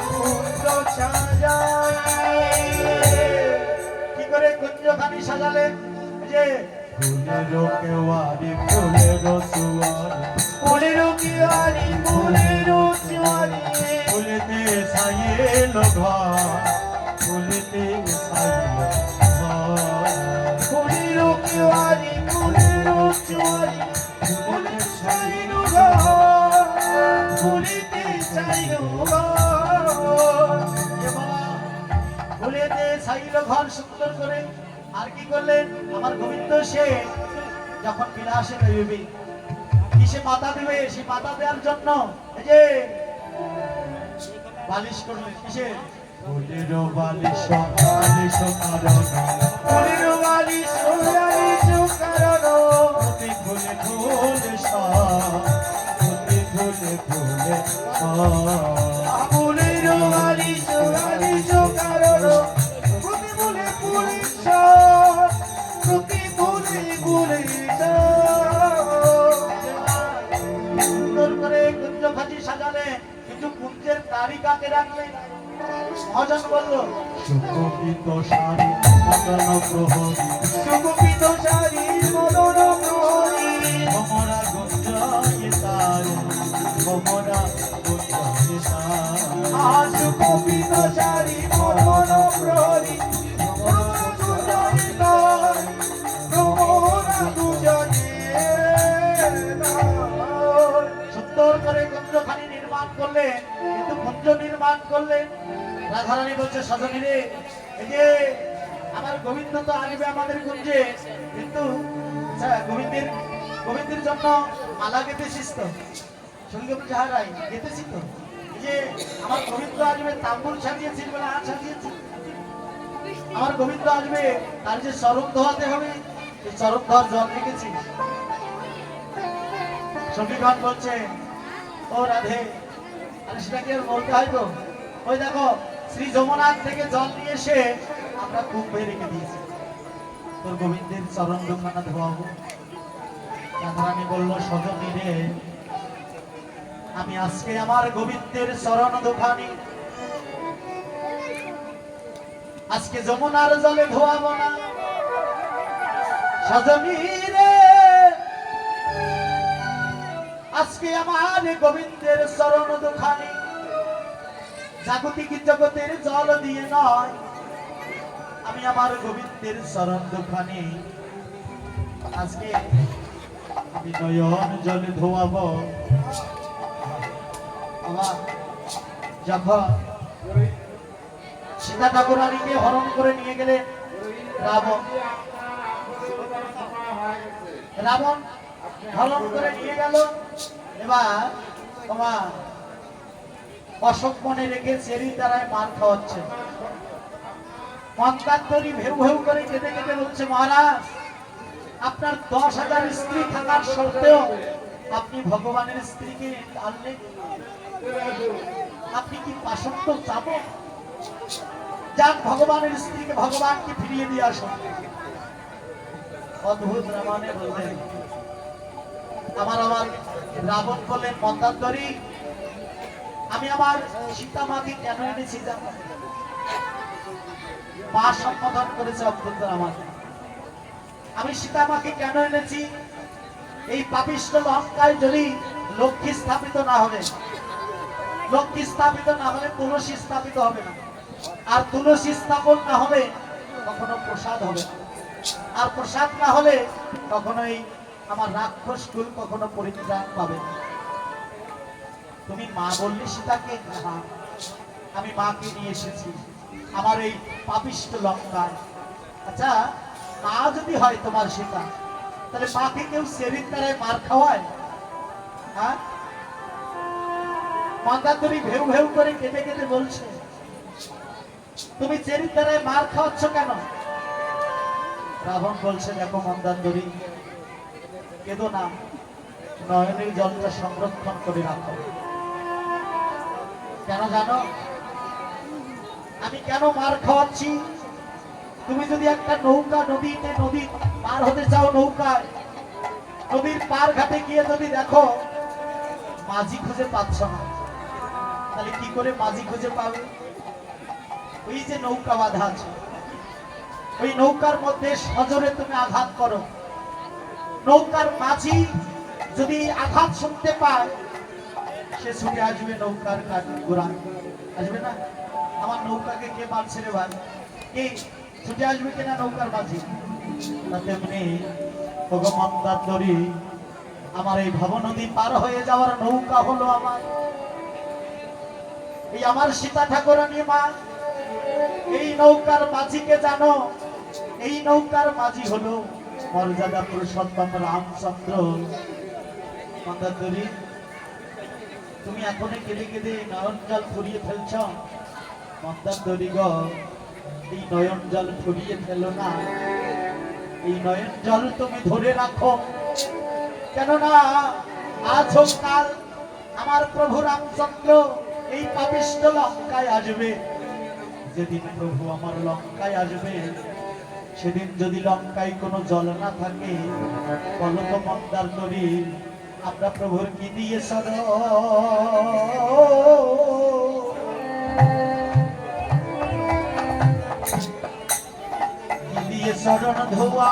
কুঞ্জ সাজায়ে। কি করে কুঞ্জখানি সাজালেন? যে ফুলের কেওয়ারি ফুলের সুয়ারি ফুলের কেওয়ারি ফুলের সুয়ারি ফুলেতে সাইল ঘর ফুলেতে সাইল ঘর ফুলের কেওয়ারি ফুলের সুয়ারি ফুলেতে সাইল ঘর ফুলেতে সাইল ঘর। ফুলেতে সাইল ঘর সুন্দর করে। আর কি করলেন? আমার গোবিন্দ সে যখন বিলাসে দেবে কিসে মাথা দেবে, সে মাথা দেওয়ার জন্য এই যে বালিশ করলেন। কিসে? ফুলের বালিশ বালিশ কারণ ফুলের বালিশ বালিশ কারণ ফুলে ফুলে ফুলে ফুলে ফুলে ফুলে ফুলের বালিশ বালিশ কারণ ফুলে ফুলে ফুলে সুন্দর করে কুঞ্জখানি সাজালে। কিন্তু কুঞ্জের তারিকাকে রাখলেন। মহাজন বলল, সুকপিত শাড়ি মদন প্রহরী সুকপিত শাড়ি মদন প্রহরী ভমরা গঞ্জায় তাই ভমরা গঞ্জায় তাই সুকপিত শাড়ি মদন প্রহরী সুন্দর করে কুঞ্জখানি নির্মাণ করলেন। কিন্তু কুঞ্জ নির্মাণ করলেন। রাধারানী বলছে, সজনী রে, এই যে আমার গোবিন্দ তো আসবে আমাদের কুঞ্জে, কিন্তু গোবিন্দের জন্য মালা গেতেছিস তো? সঙ্গে বলছে, হ্যাঁ রাই গেতেছি তো। এই যে আমার গোবিন্দ আসবে তাম্বুল সাজিয়েছিস বলে আর সাজিয়েছি। আমার গোবিন্দ আসবে তার যে চরণ ধোয়াতে হবে, সেই চরণ ধোয়ার জল রেখেছিস। সখীগণ বলছে, ও রাধে, আরে সেটা কি আর বলতে হয় তো? ওই দেখো শ্রী যমুনার থেকে জল নিয়ে এসে আমরা কুম্ভে রেখে দিয়েছি, তোর গোবিন্দের চরণ গঙ্গানা ধোয়াবো। রাধারানী বলল, সজনী রে, আমি আজকে আমার গোবিন্দের চরণ দুখানি আজকে যমুনার জলে ধোয়াবো না। সজনী রে, আজকে আমার গোবিন্দের চরণ দুখানি জাগতিক জগতের জল দিয়ে নয়, আমি আমার গোবিন্দের চরণ দুখানি আজকে আমি নয়ন জলে ধোয়াবো। আমার যখন সীতা ঠাকুরানীকে হরণ করে নিয়ে গেলেন রাবণ, রাবণ হরণ করে নিয়ে গেল। এবার তোমার অশোক মনে রেখে সেরি তারায় মার খাওয়াচ্ছে। মন্তান্তরী ভেউ ভেউ করে কেঁদে কেঁদে বলছে, মহারাজ, আপনার 10,000 স্ত্রী থাকার সত্ত্বেও আপনি ভগবানের স্ত্রীকে আনলেন। আপনি কি পাশক্ত চাবো? যান ভগবানের স্ত্রীকে ভগবানকে ফিরিয়ে দিয়ে আসুন। অদ্ভুত রামানে বললেন, আমার আমার রাবণ বললেন, মন্দান্তরী, আমি আমার সীতা মাকে কেন এনেছি জানো? মা সম্বোধন করেছে অভ্যন্তর আমাকে। আমি সীতা মাকে কেন এনেছি? এই পাপিষ্ঠ লঙ্কায় যদি লক্ষ্মী স্থাপিত না হবে, লক্ষ্মী স্থাপিত না হলে তুলসী স্থাপিত হবে না, আর তুলসী স্থাপন না হবে কখনো প্রসাদ হবে না, আর প্রসাদ না হলে কখনোই আমার রাক্ষস কুল কখনো পরিত্রাণ পাবে না। তুমি মা বললে সীতাকে? হ্যাঁ, আমি মাকে নিয়ে এসেছি আমার এই পাপিষ্ঠ লঙ্কায়। আচ্ছা, মা যদি হয় তোমার সীতা, তাহলে মাকে কেউ সেরির দ্বারায় মার খাওয়ায়? হ্যাঁ, মন্দান্তরী ভেউ ভেউ করে কেঁদে কেঁদে বলছে, তুমি চেরির দ্বারায় মার খাওয়াচ্ছ কেন? রাবণ বলছে, দেখো মন্দান্তরী, কেঁদো না, নয়নের জলটা সংরক্ষণ করে রাখো। কেন জানো আমি কেন মার খাওয়াচ্ছি? তুমি যদি একটা নৌকা নদী পার হতে চাও, নৌকায় নদীর পার ঘাটে গিয়ে যদি দেখো মাঝি খুঁজে পাচ্ছ না, তাহলে কি করে মাঝি খুঁজে পাবে? ওই যে নৌকা বাঁধা আছে, ওই নৌকার মধ্যে সজোরে তুমি আঘাত করো, নৌকার মাঝি যদি আঘাত শুনতে পায়, সে ছুটে আসবে নৌকার গোড়া, আসবে না? আমার নৌকাকে কে মারছে রে ভাই, কে ছুটে আসবে কিনা নৌকার মাঝি? তেমনি মন্দান্তরী, আমার এই ভব নদী পার হয়ে যাওয়ার নৌকা হলো আমার এই আমার সীতা ঠাকুরানী মা। এই নৌকার মাঝিকে জানো? এই নৌকার মাঝি হলো মর্যাদা পুরুষোত্তম রামচন্দ্র। মন্দান্তরী, তুমি এখনই কেঁদে কেঁদে নয়ন জল ফুরিয়ে ফেলছ। মন্দান্তরী গো, এই নয়ন জল ফুরিয়ে ফেলো না, এই নয়ন জল তুমি ধরে রাখো। কেননা আজ হোক কাল আমার প্রভু রামচন্দ্র এই পাপিষ্ঠ লঙ্কায় আসবে। যেদিন প্রভু আমার লঙ্কায় আসবে, সেদিন যদি লঙ্কায় কোনো জল না থাকে, বলো তো মন্দান্তরী, আমরা প্রভুর কি দিয়ে শরণ, কি দিয়ে শরণ ধোয়া?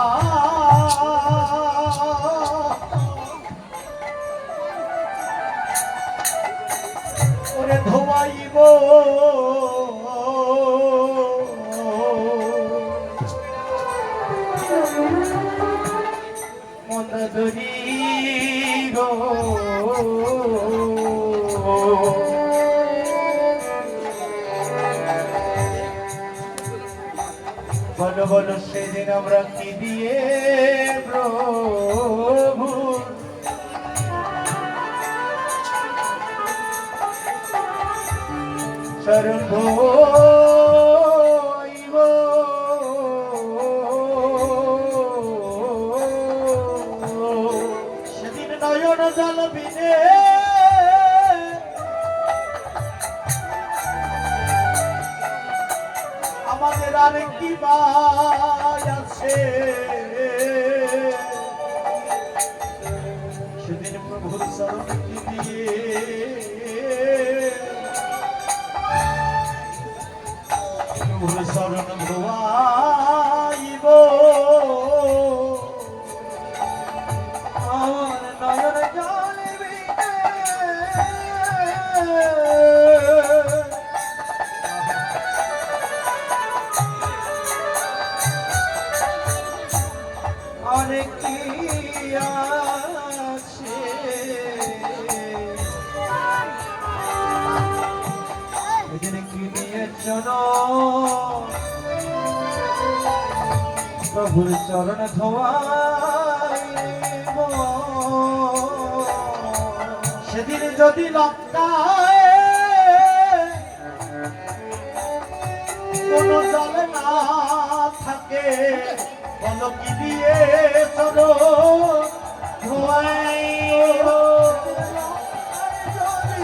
ওরে ধোয়াইব মন্দান্তরী গো, বলো বলো সেদিন আমরা কি দিয়ে প্রভু শরণ ধোইব? সেদিন নয়ন জল বিনে আমাদের আর কি বাই আছে? সেদিন প্রভুর শরণ কি দিয়ে প্রভুর শরণ ধোয়াইব? আমার নয়ন জল বিনে অনেক কি আছে? এদিন কি নিয়ে চলো প্রভুর চরণ ধোয়াইব? সেদিন যদি লঙ্কায় কোনো জল না থাকে, বলো কি দিয়ে চলো ধোয়াইব? যদি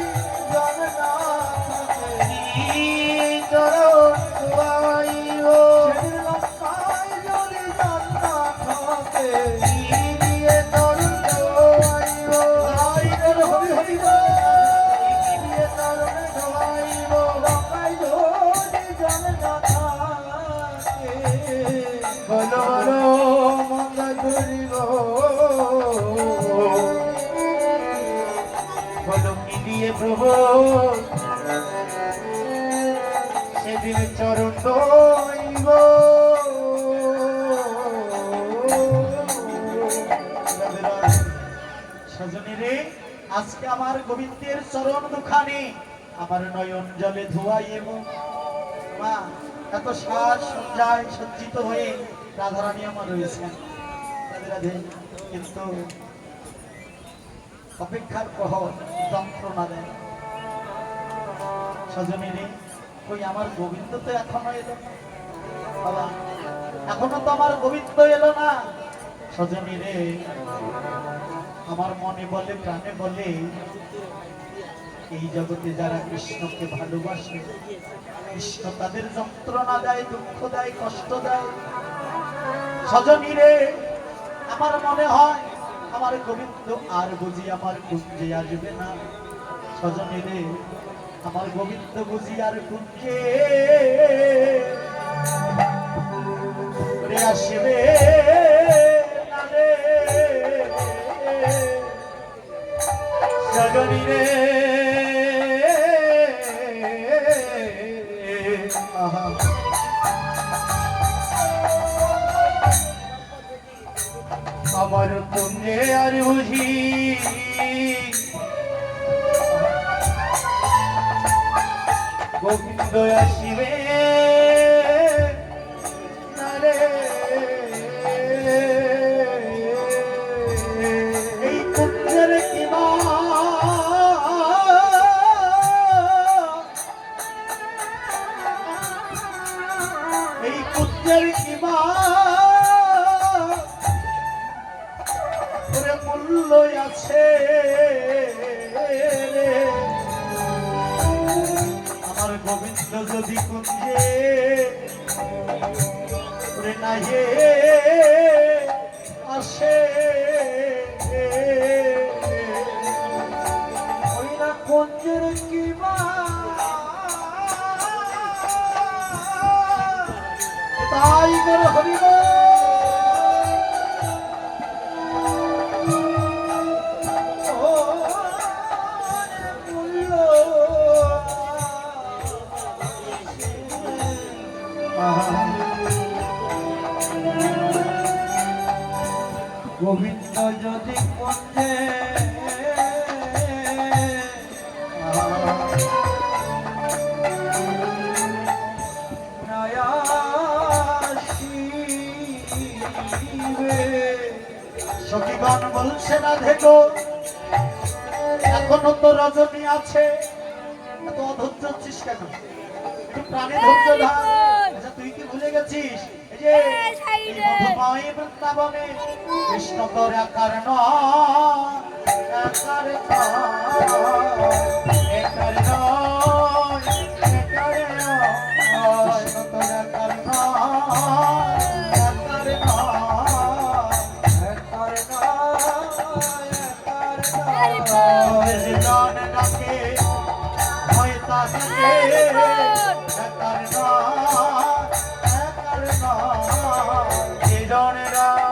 জল না থাকে, চরণ ধোয়াইব। সেদিন লঙ্কায় যদি জল না থাকে, দিয়ে চরণ ধোয়াইব। কি দিয়ে প্রভু সেদিন চরণ দইব সজনী রে আজকে আমার গোবিন্দের চরণ দুখানে আমার নয়ন জলে ধোয়াইব মা এত সাজ সজ্জায় সজ্জিত হয়ে রাধারানী আমার রয়েছেন রাধে রাধে কিন্তু অপেক্ষার প্রহর যন্ত্রণা দেয় সজনী রে কই আমার গোবিন্দ তো এখনো এলো না বাবা এখনো তো আমার গোবিন্দ এলো না সজনী রে আমার মনে বলে প্রাণে বলে এই জগতে যারা কৃষ্ণকে ভালোবাসে কৃষ্ণ তাদের যন্ত্রণা দেয় দুঃখ দেয় কষ্ট দেয় সজনী রে আমার মনে হয় আমার গোবিন্দ আর বুঝি আমার কুঞ্জে আসবে না সজনী রে আমার গোবিন্দ বুঝি আর কুঞ্জে আসবে না রে সজনী রে আহা আমার কুঞ্জে আর বুঝি গোবিন্দ আসিবে না রে এই কুঞ্জের কিবা এই কুঞ্জের কিবা মূল্য আছে আমার গোবিন্দ যদি কুঞ্জে নাহে আসে ওই না কুঞ্জের কিবা তাই করে হরিব গোবিন্দ যদি কুঞ্জে সখীগণ বলছে না দেখো এখনো তো রজনী আছে এত অধৈর্য হচ্ছিস কেন একটু প্রাণে ধৈর্য ধর আচ্ছা তুই কি ভুলে গেছিস এই যে মধুময় বৃন্দাবনে কৃষ্ণ তোর একার নয় একার একার নয় একার নয় তোর একার নয় একার নয় একার নয় জীবন ডাকে হয় তাকে একার নয় একার নয় জীবন ডাকে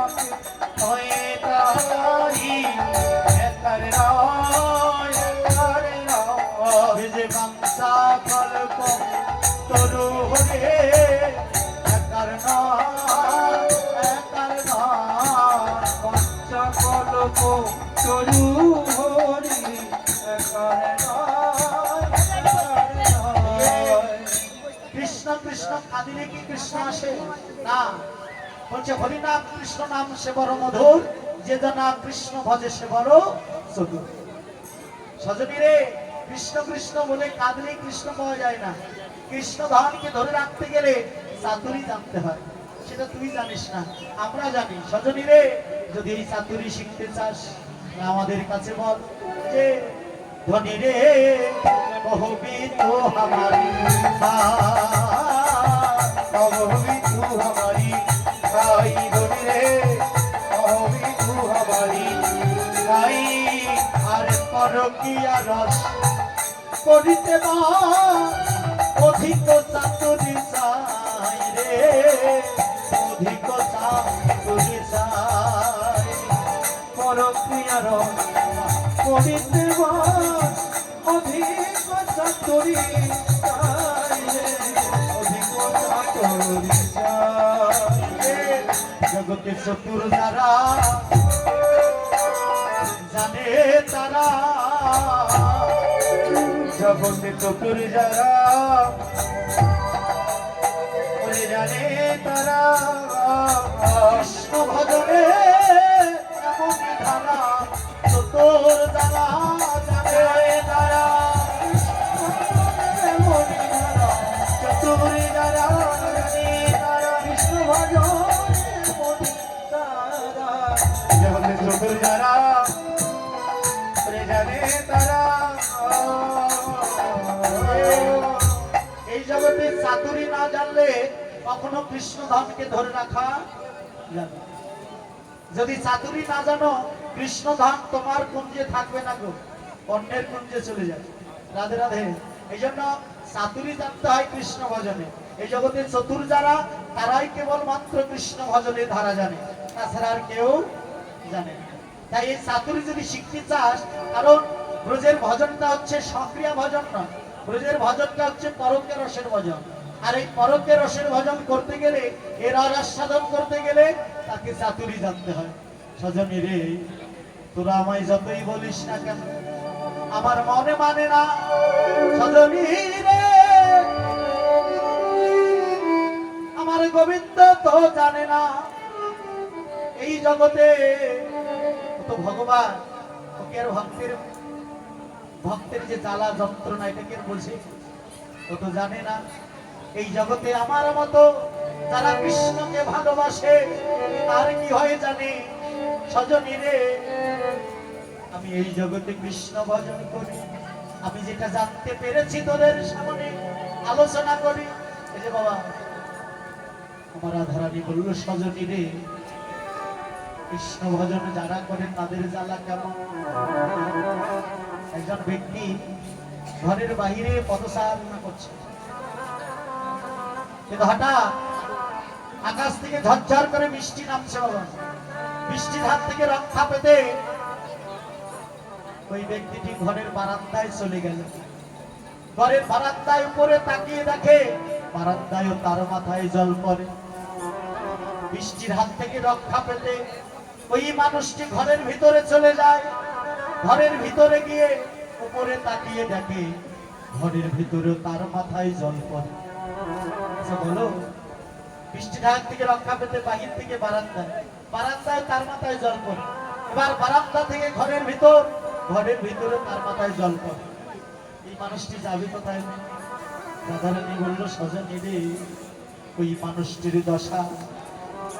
হয় তারি একার নয় একার নয় যে বাংসা কল্প তরু হরে একার নয় একার নয় বাংসা কল্প তরু হরি একার নয় কৃষ্ণ কৃষ্ণ কাঁদিলে কি কৃষ্ণ আসে না বলছে হরিনাম কৃষ্ণ নাম সে বড় মধুর যে জানা কৃষ্ণ ভজে সে বড় চতুর সজনী রে কৃষ্ণ কৃষ্ণ বলে কাঁদলে কৃষ্ণ পাওয়া যায় না কৃষ্ণ ধনকে ধরে রাখতে গেলে চাতুরি জানতে হয় সেটা তুই জানিস না আমরা জানি সজনী রে যদি এই চাতুরি শিখতে চাস আমাদের কাছে বল যে ধনী রে কহবি তো হামারি কহবি তু হামারি ভাই ধনী রে কহবি তু হামারি ভাই আর পরকিয়া রস করিতে বা অধিক চাতুরি চাই রে অধিক চাতুরি চাই পরকিয়া রস করিতে বা চাতুরি চাইলে অধিক চাতুরি চাইলে জগতে চতুর যারা জানে তারা জগতে চতুর যারা ওরে জানে তারা কৃষ্ণ ভজনে এমনই ধারা চতুর যারা জানে তারা এমনই ধারা চতুর যারা জানে তারা কৃষ্ণ ভজনে এমনই ধারা জগতে চতুর যারা ওরে জানে তারা এই জগতে চাতুরি না জানলে কখনো কৃষ্ণ ধামকে ধরে রাখা যাবে না। যদি চাতুরি না জানো কৃষ্ণ ধাম তোমার কুঞ্জে থাকবে না গো, অন্যের কুঞ্জে চলে যাবে। রাধে রাধে। এই জন্য চাতুরি জানতে হয় কৃষ্ণ ভজনে। এই জগতে চতুর যারা তারাই কেবল মাত্র কৃষ্ণ ভজনে ধারা জানে, তাছাড়া আর কেউ জানে না। তাই এই চাতুরি যদি শিখতে চাস, কারণ ব্রজের ভজনটা হচ্ছে সক্রিয় ভজন নয়, ব্রজের ভজনটা হচ্ছে পরকে রসের ভজন। আর এই পরকে রসের ভজন করতে গেলে, এর আস্বাদন করতে গেলে তাকে চাতুরি জানতে হয়। সজনী রে, তোরা আমায় যতই বলিস না কেন আমার মনে মানে না। সজনী রে, আমার গোবিন্দ তো জানে না এই জগতে তো ভগবান ওকে আর ভক্তের যে জ্বালা যন্ত্রণা এটা কে বোঝে? ও তো জানে না। এই জগতে আমার মতো যারা কৃষ্ণকে ভালোবাসে তার কি হয় জানে? সজনী রে, আমি এই জগতে কৃষ্ণ ভজন করি, আমি যেটা জানতে পেরেছি তোদের সামনে আলোচনা করি। এই যে বাবা আমার রাধারানী বলল, সজনী রে, কৃষ্ণ ভজন যারা করেন তাদের জ্বালা কেমন? একজন ব্যক্তি ঘরের বাহিরে পদচারণা করছে, কিন্তু হঠাৎ আকাশ থেকে ঝরঝর করে বৃষ্টি নামছে। বাবা, বৃষ্টির হাত থেকে রক্ষা পেতে ওই ব্যক্তিটি ঘরের বারান্দায় চলে গেল। ঘরের বারান্দায় উপরে তাকিয়ে দেখে বারান্দায়ও তার মাথায় জল পড়ে। বৃষ্টির হাত থেকে রক্ষা পেতে ওই মানুষটি ঘরের ভিতরে চলে যায়। ঘরের ভিতরে গিয়ে উপরে তাকিয়ে দেখে ঘরের ভিতরেও তার মাথায় জল পড়ে। আচ্ছা বলো, বৃষ্টির হাত থেকে রক্ষা পেতে বাহির থেকে বারান্দায়, বারান্দায় তার মাথায় জল পড়ে। এবার বারান্দা থেকে ঘরের ভিতর, ঘরের ভিতরে তার মাথায় জল পড়ে। এই মানুষটি যাবে কোথায়? রাধারানী বলল, সজনী রে, ওই মানুষটির দশা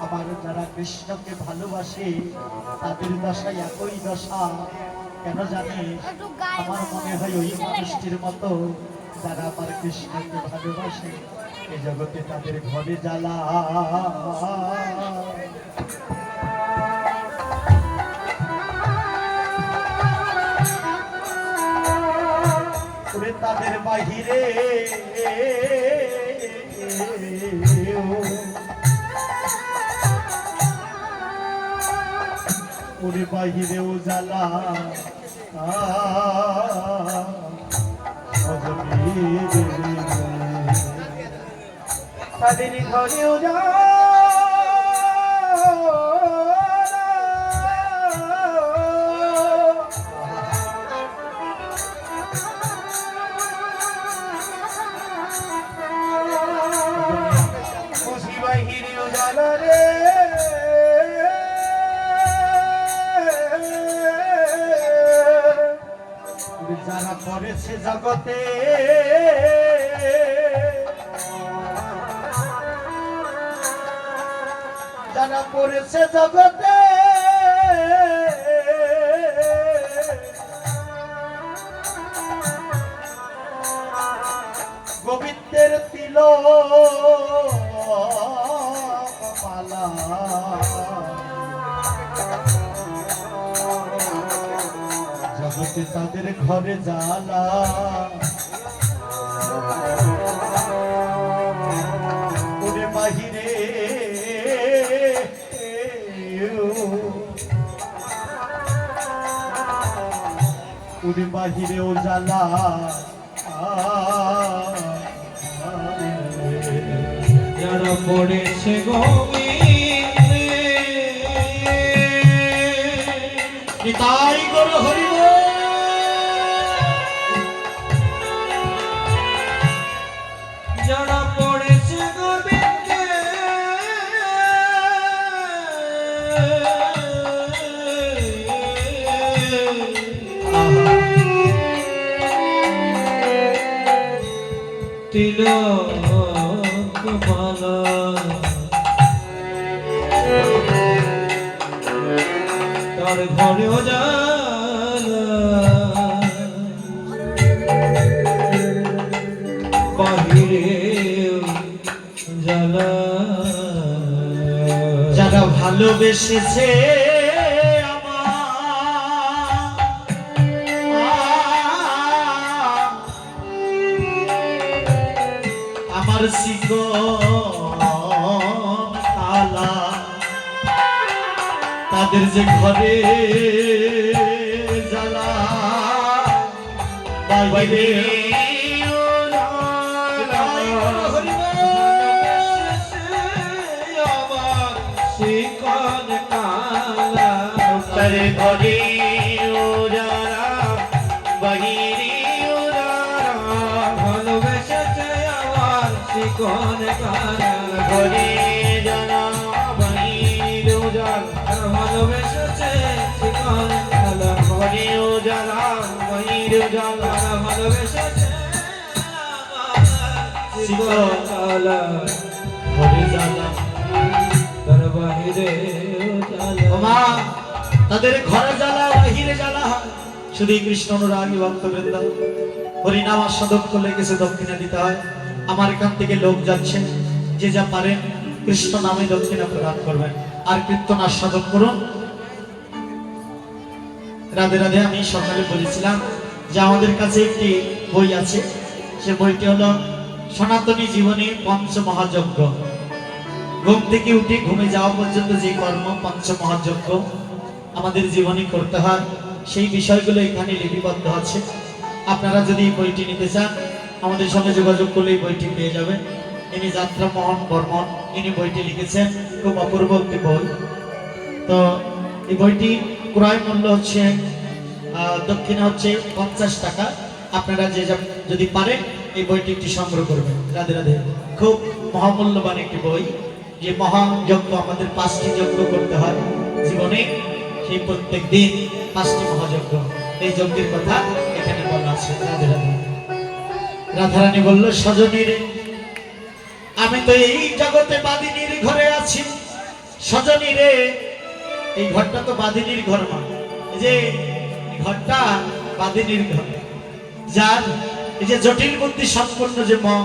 আমার যারা কৃষ্ণকে ভালোবাসে তাদের দশা একই দশা। কেন জানি আমার মনে হয় ওই মানুষটির মতো যারা আমার কৃষ্ণকে ভালোবাসে এই জগতে তাদের ঘরে জ্বালা। তাদের বাহিরে ওরে বাহিরেও জ্বালা, তাদের ঘরেও জ্বালা। বাহিরেও জ্বালা রে, যারা পড়েছে জগতে যারা পড়েছে জগতে গোবিন্দের তিলমালা জগতে তাদের ঘরে জ্বালা। ওরে বাহিরে ওরে বাহিরেও জ্বালা, যারা পড়েছে গোবিন্দে নিতাই গৌর হরি বল। যারা পড়েছে গোবিন্দে তিলক মালা তার ঘরেও জালা বাহিরে জালা যারা ভালোবেসেছে আমার শিকল তালা, তাদের যে ঘরে জ্বালা বাইরে তারে ঘরে ওরা বাহিরে ওরা ভালোবেসেছে আমার শিকন কালা ঘরে জানা বাহিরে ওরা ভালোবেসেছে শিকন কালা ঘরে ওরা বাহিরে ওরা ভালোবেসেছে আমার শিকন কালা ঘরে জ্বালা তার বাহিরে মা, তাদের ঘরে জ্বালা বাহিরে জ্বালা হয়। শুধু কৃষ্ণ অনুরাগী ভক্তবৃন্দ হরিনাম আস্বাদন করলে কিছু দক্ষিণা দিতে হয়। আমার এখান থেকে লোক যাচ্ছে, যে যা পারেন কৃষ্ণ নামে দক্ষিণা প্রদান করবেন আর কীর্তন আস্বাদন করুন। রাধে রাধে। আমি সকালে বলেছিলাম যে আমাদের কাছে একটি বই আছে, সে বইটি হলো সনাতনী জীবনী পঞ্চমহাযজ্ঞ। ঘুম থেকে উঠে ঘুমে যাওয়া পর্যন্ত যে কর্ম পঞ্চমহাযজ্ঞ আমাদের জীবনে করতে হয়, সেই বিষয়গুলো এখানে লিপিবদ্ধ আছে। আপনারা যদি এই বইটি নিতে চান আমাদের সঙ্গে যোগাযোগ করলে এই বইটি পেয়ে যাবেন। ইনি যাত্রা মোহন বর্মন, ইনি বইটি লিখেছেন। খুব অপূর্ব একটি বই। তো এই বইটি ক্রয় মূল্য হচ্ছে দক্ষিণা হচ্ছে 50 টাকা। আপনারা যে যদি পারেন এই বইটি একটি সংগ্রহ করবেন। রাধে রাধে। খুব মহামূল্যবান একটি বই। যে মহাযজ্ঞ আমাদের 5টি যজ্ঞ করতে হয় জীবনে, সেই প্রত্যেক দিন 5টি মহাযজ্ঞ, এই যজ্ঞের কথা এখানে বলা আছে। রাধে রাধে। রাধারানী বলল, সজনী রে, আমি তো এই জগতে বাদিনীর ঘরে আছি। সজনী রে, এই ঘরটা তো বাদিনীর ঘর না, এই যে ঘরটা বাদিনীর ঘর। যার এই যে জটিল বুদ্ধি সম্পন্ন যে মন,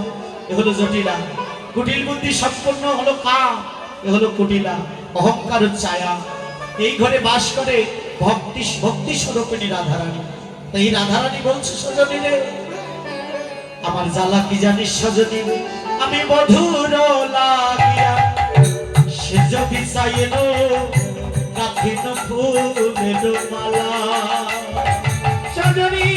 এ হলো জটিলা। কুটিল বুদ্ধি সম্পন্ন হলো কাম, এ হলো কুটিলা। অহংকার ছায়া, এই ঘরে বাস করে ভক্তি স্বরূপিণী রাধারানী। তো এই রাধারানী বলছে, সজনী রে, আমার জ্বালা কি জানিস সজনী? আমি মধুর লাগিয়া সেজ বিছাইল রাখিল ফুলের মালা। সজনী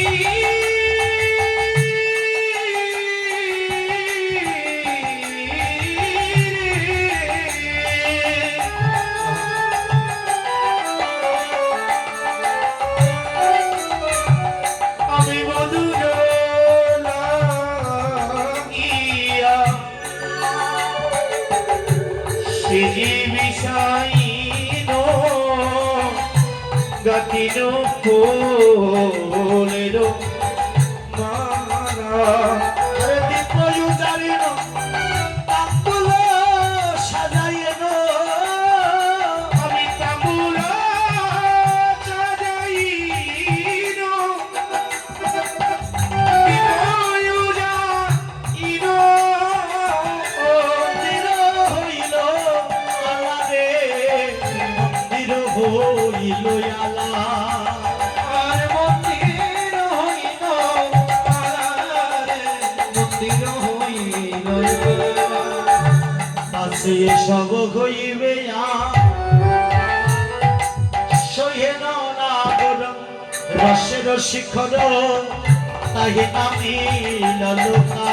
গাতিনো ফুলের মালা। আরে দীপয়ু জারিন তাম্বুল সাজাইন, আমি তাম্বুল সাজাইন। দীপয়ু জারিন মন্দির হইল আলা রে, মন্দির হইল আলা। আর মন্দির হইল আলা রে, মন্দির হইল আলা। পাছে সব হইবে সহে না গর রসের শিখর, তাহে নামি ললকা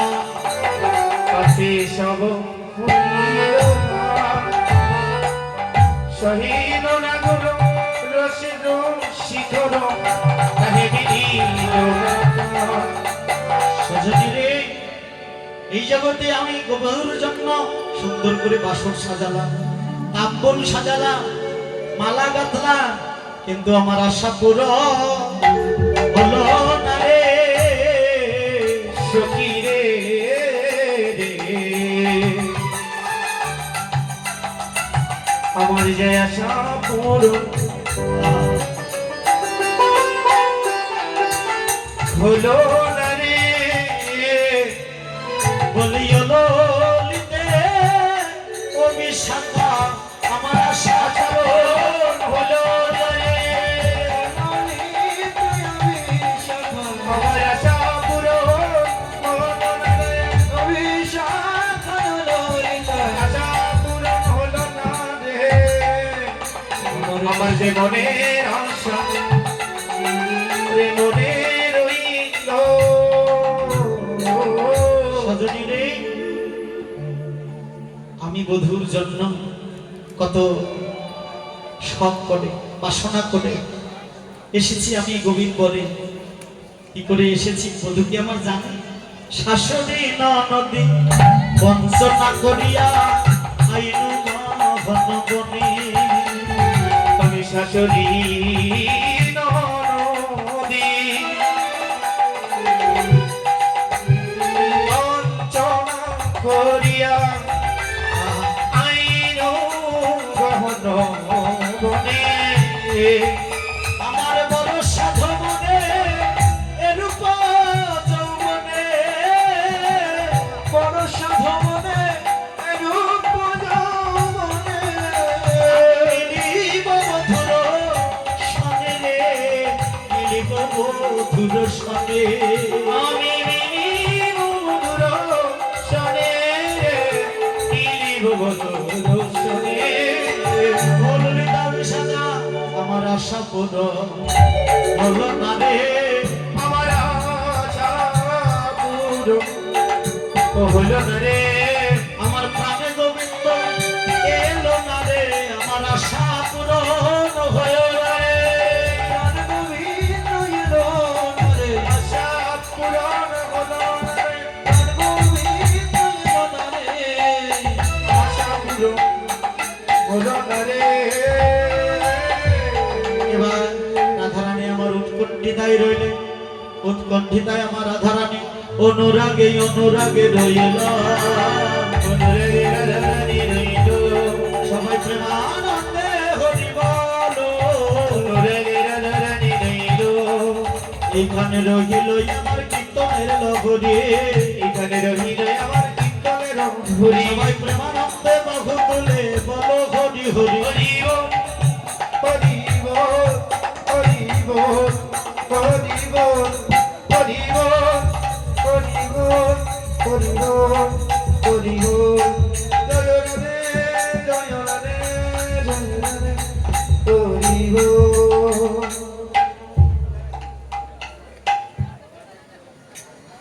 পাশে সব শহীদ নাগর রসিদ শিখর তাহে বিধিল সজনী রে, এই জগতে আমি গোবর জন্য সুন্দর করে বাসর সাজালাম, কাব্বন সাজালাম, মালা গাঁথলাম, কিন্তু আমার আশা পুরো হলো না রে সখী রে আমার যে আশা পূরণ হলো না রে বলিও ললিতে ও বিশাখা, আমার আশা পূরণ হলো না রে। আমার আশা পূরণ হলো না রে আশা পূরণ হলো না রে আমার যে মনের আশা রে মনে রইল সজনী রে, আমি বধূর জন্য কত শখ করে বাসনা করে এসেছি আমি গোবিন্দরে। কি করে এসেছি বধূ কি আমার জানে? শাশুড়ি ননদী বঞ্চনা করিয়া আইনু বনে, আমি শাশুড়ি ননদী বঞ্চনা করিয়া আইন গহন বনে আমার বড় সাধু মনে এরূপ যৌবনে, বড় সাধু মনে রূপ যৌবনে মিলিব মধুর সনে রে, মিলিব মধুর সনে। আমি মিলিব মধুর সনে মিলিব মধুর সনে বললি দাবি সাজা, আমার আশা পূরণ হলো না রে। আমার আশা পূরণ হলো না রে আমার প্রাণে গোবিন্দ এলো না রে, আমার আশা পূরণ হলো না রে। প্রাণ গোবিন্দ এলো না রে আশা পূরণ হলো না রে প্রাণ গোবিন্দ এলো না রে আশা পূরণ হলো না রে এবার রাধারানী আমার উৎকণ্ঠিতায় রইলে, উৎকণ্ঠিতায় আমার রাধারানী অনুরাগে অনুরাগে রইল, অনুরাগে রাধারানী রইল সবাই প্রেমানন্দে হরি বল। অনুরাগে রাধারানী রইল এইখানে রহিল আমার কীর্তনের লগরে, এখানে রহিল আমার কীর্তনের ঘুরি সবাই প্রেমানন্দে বাহু তুলে বলো হরি হরি হরি ওম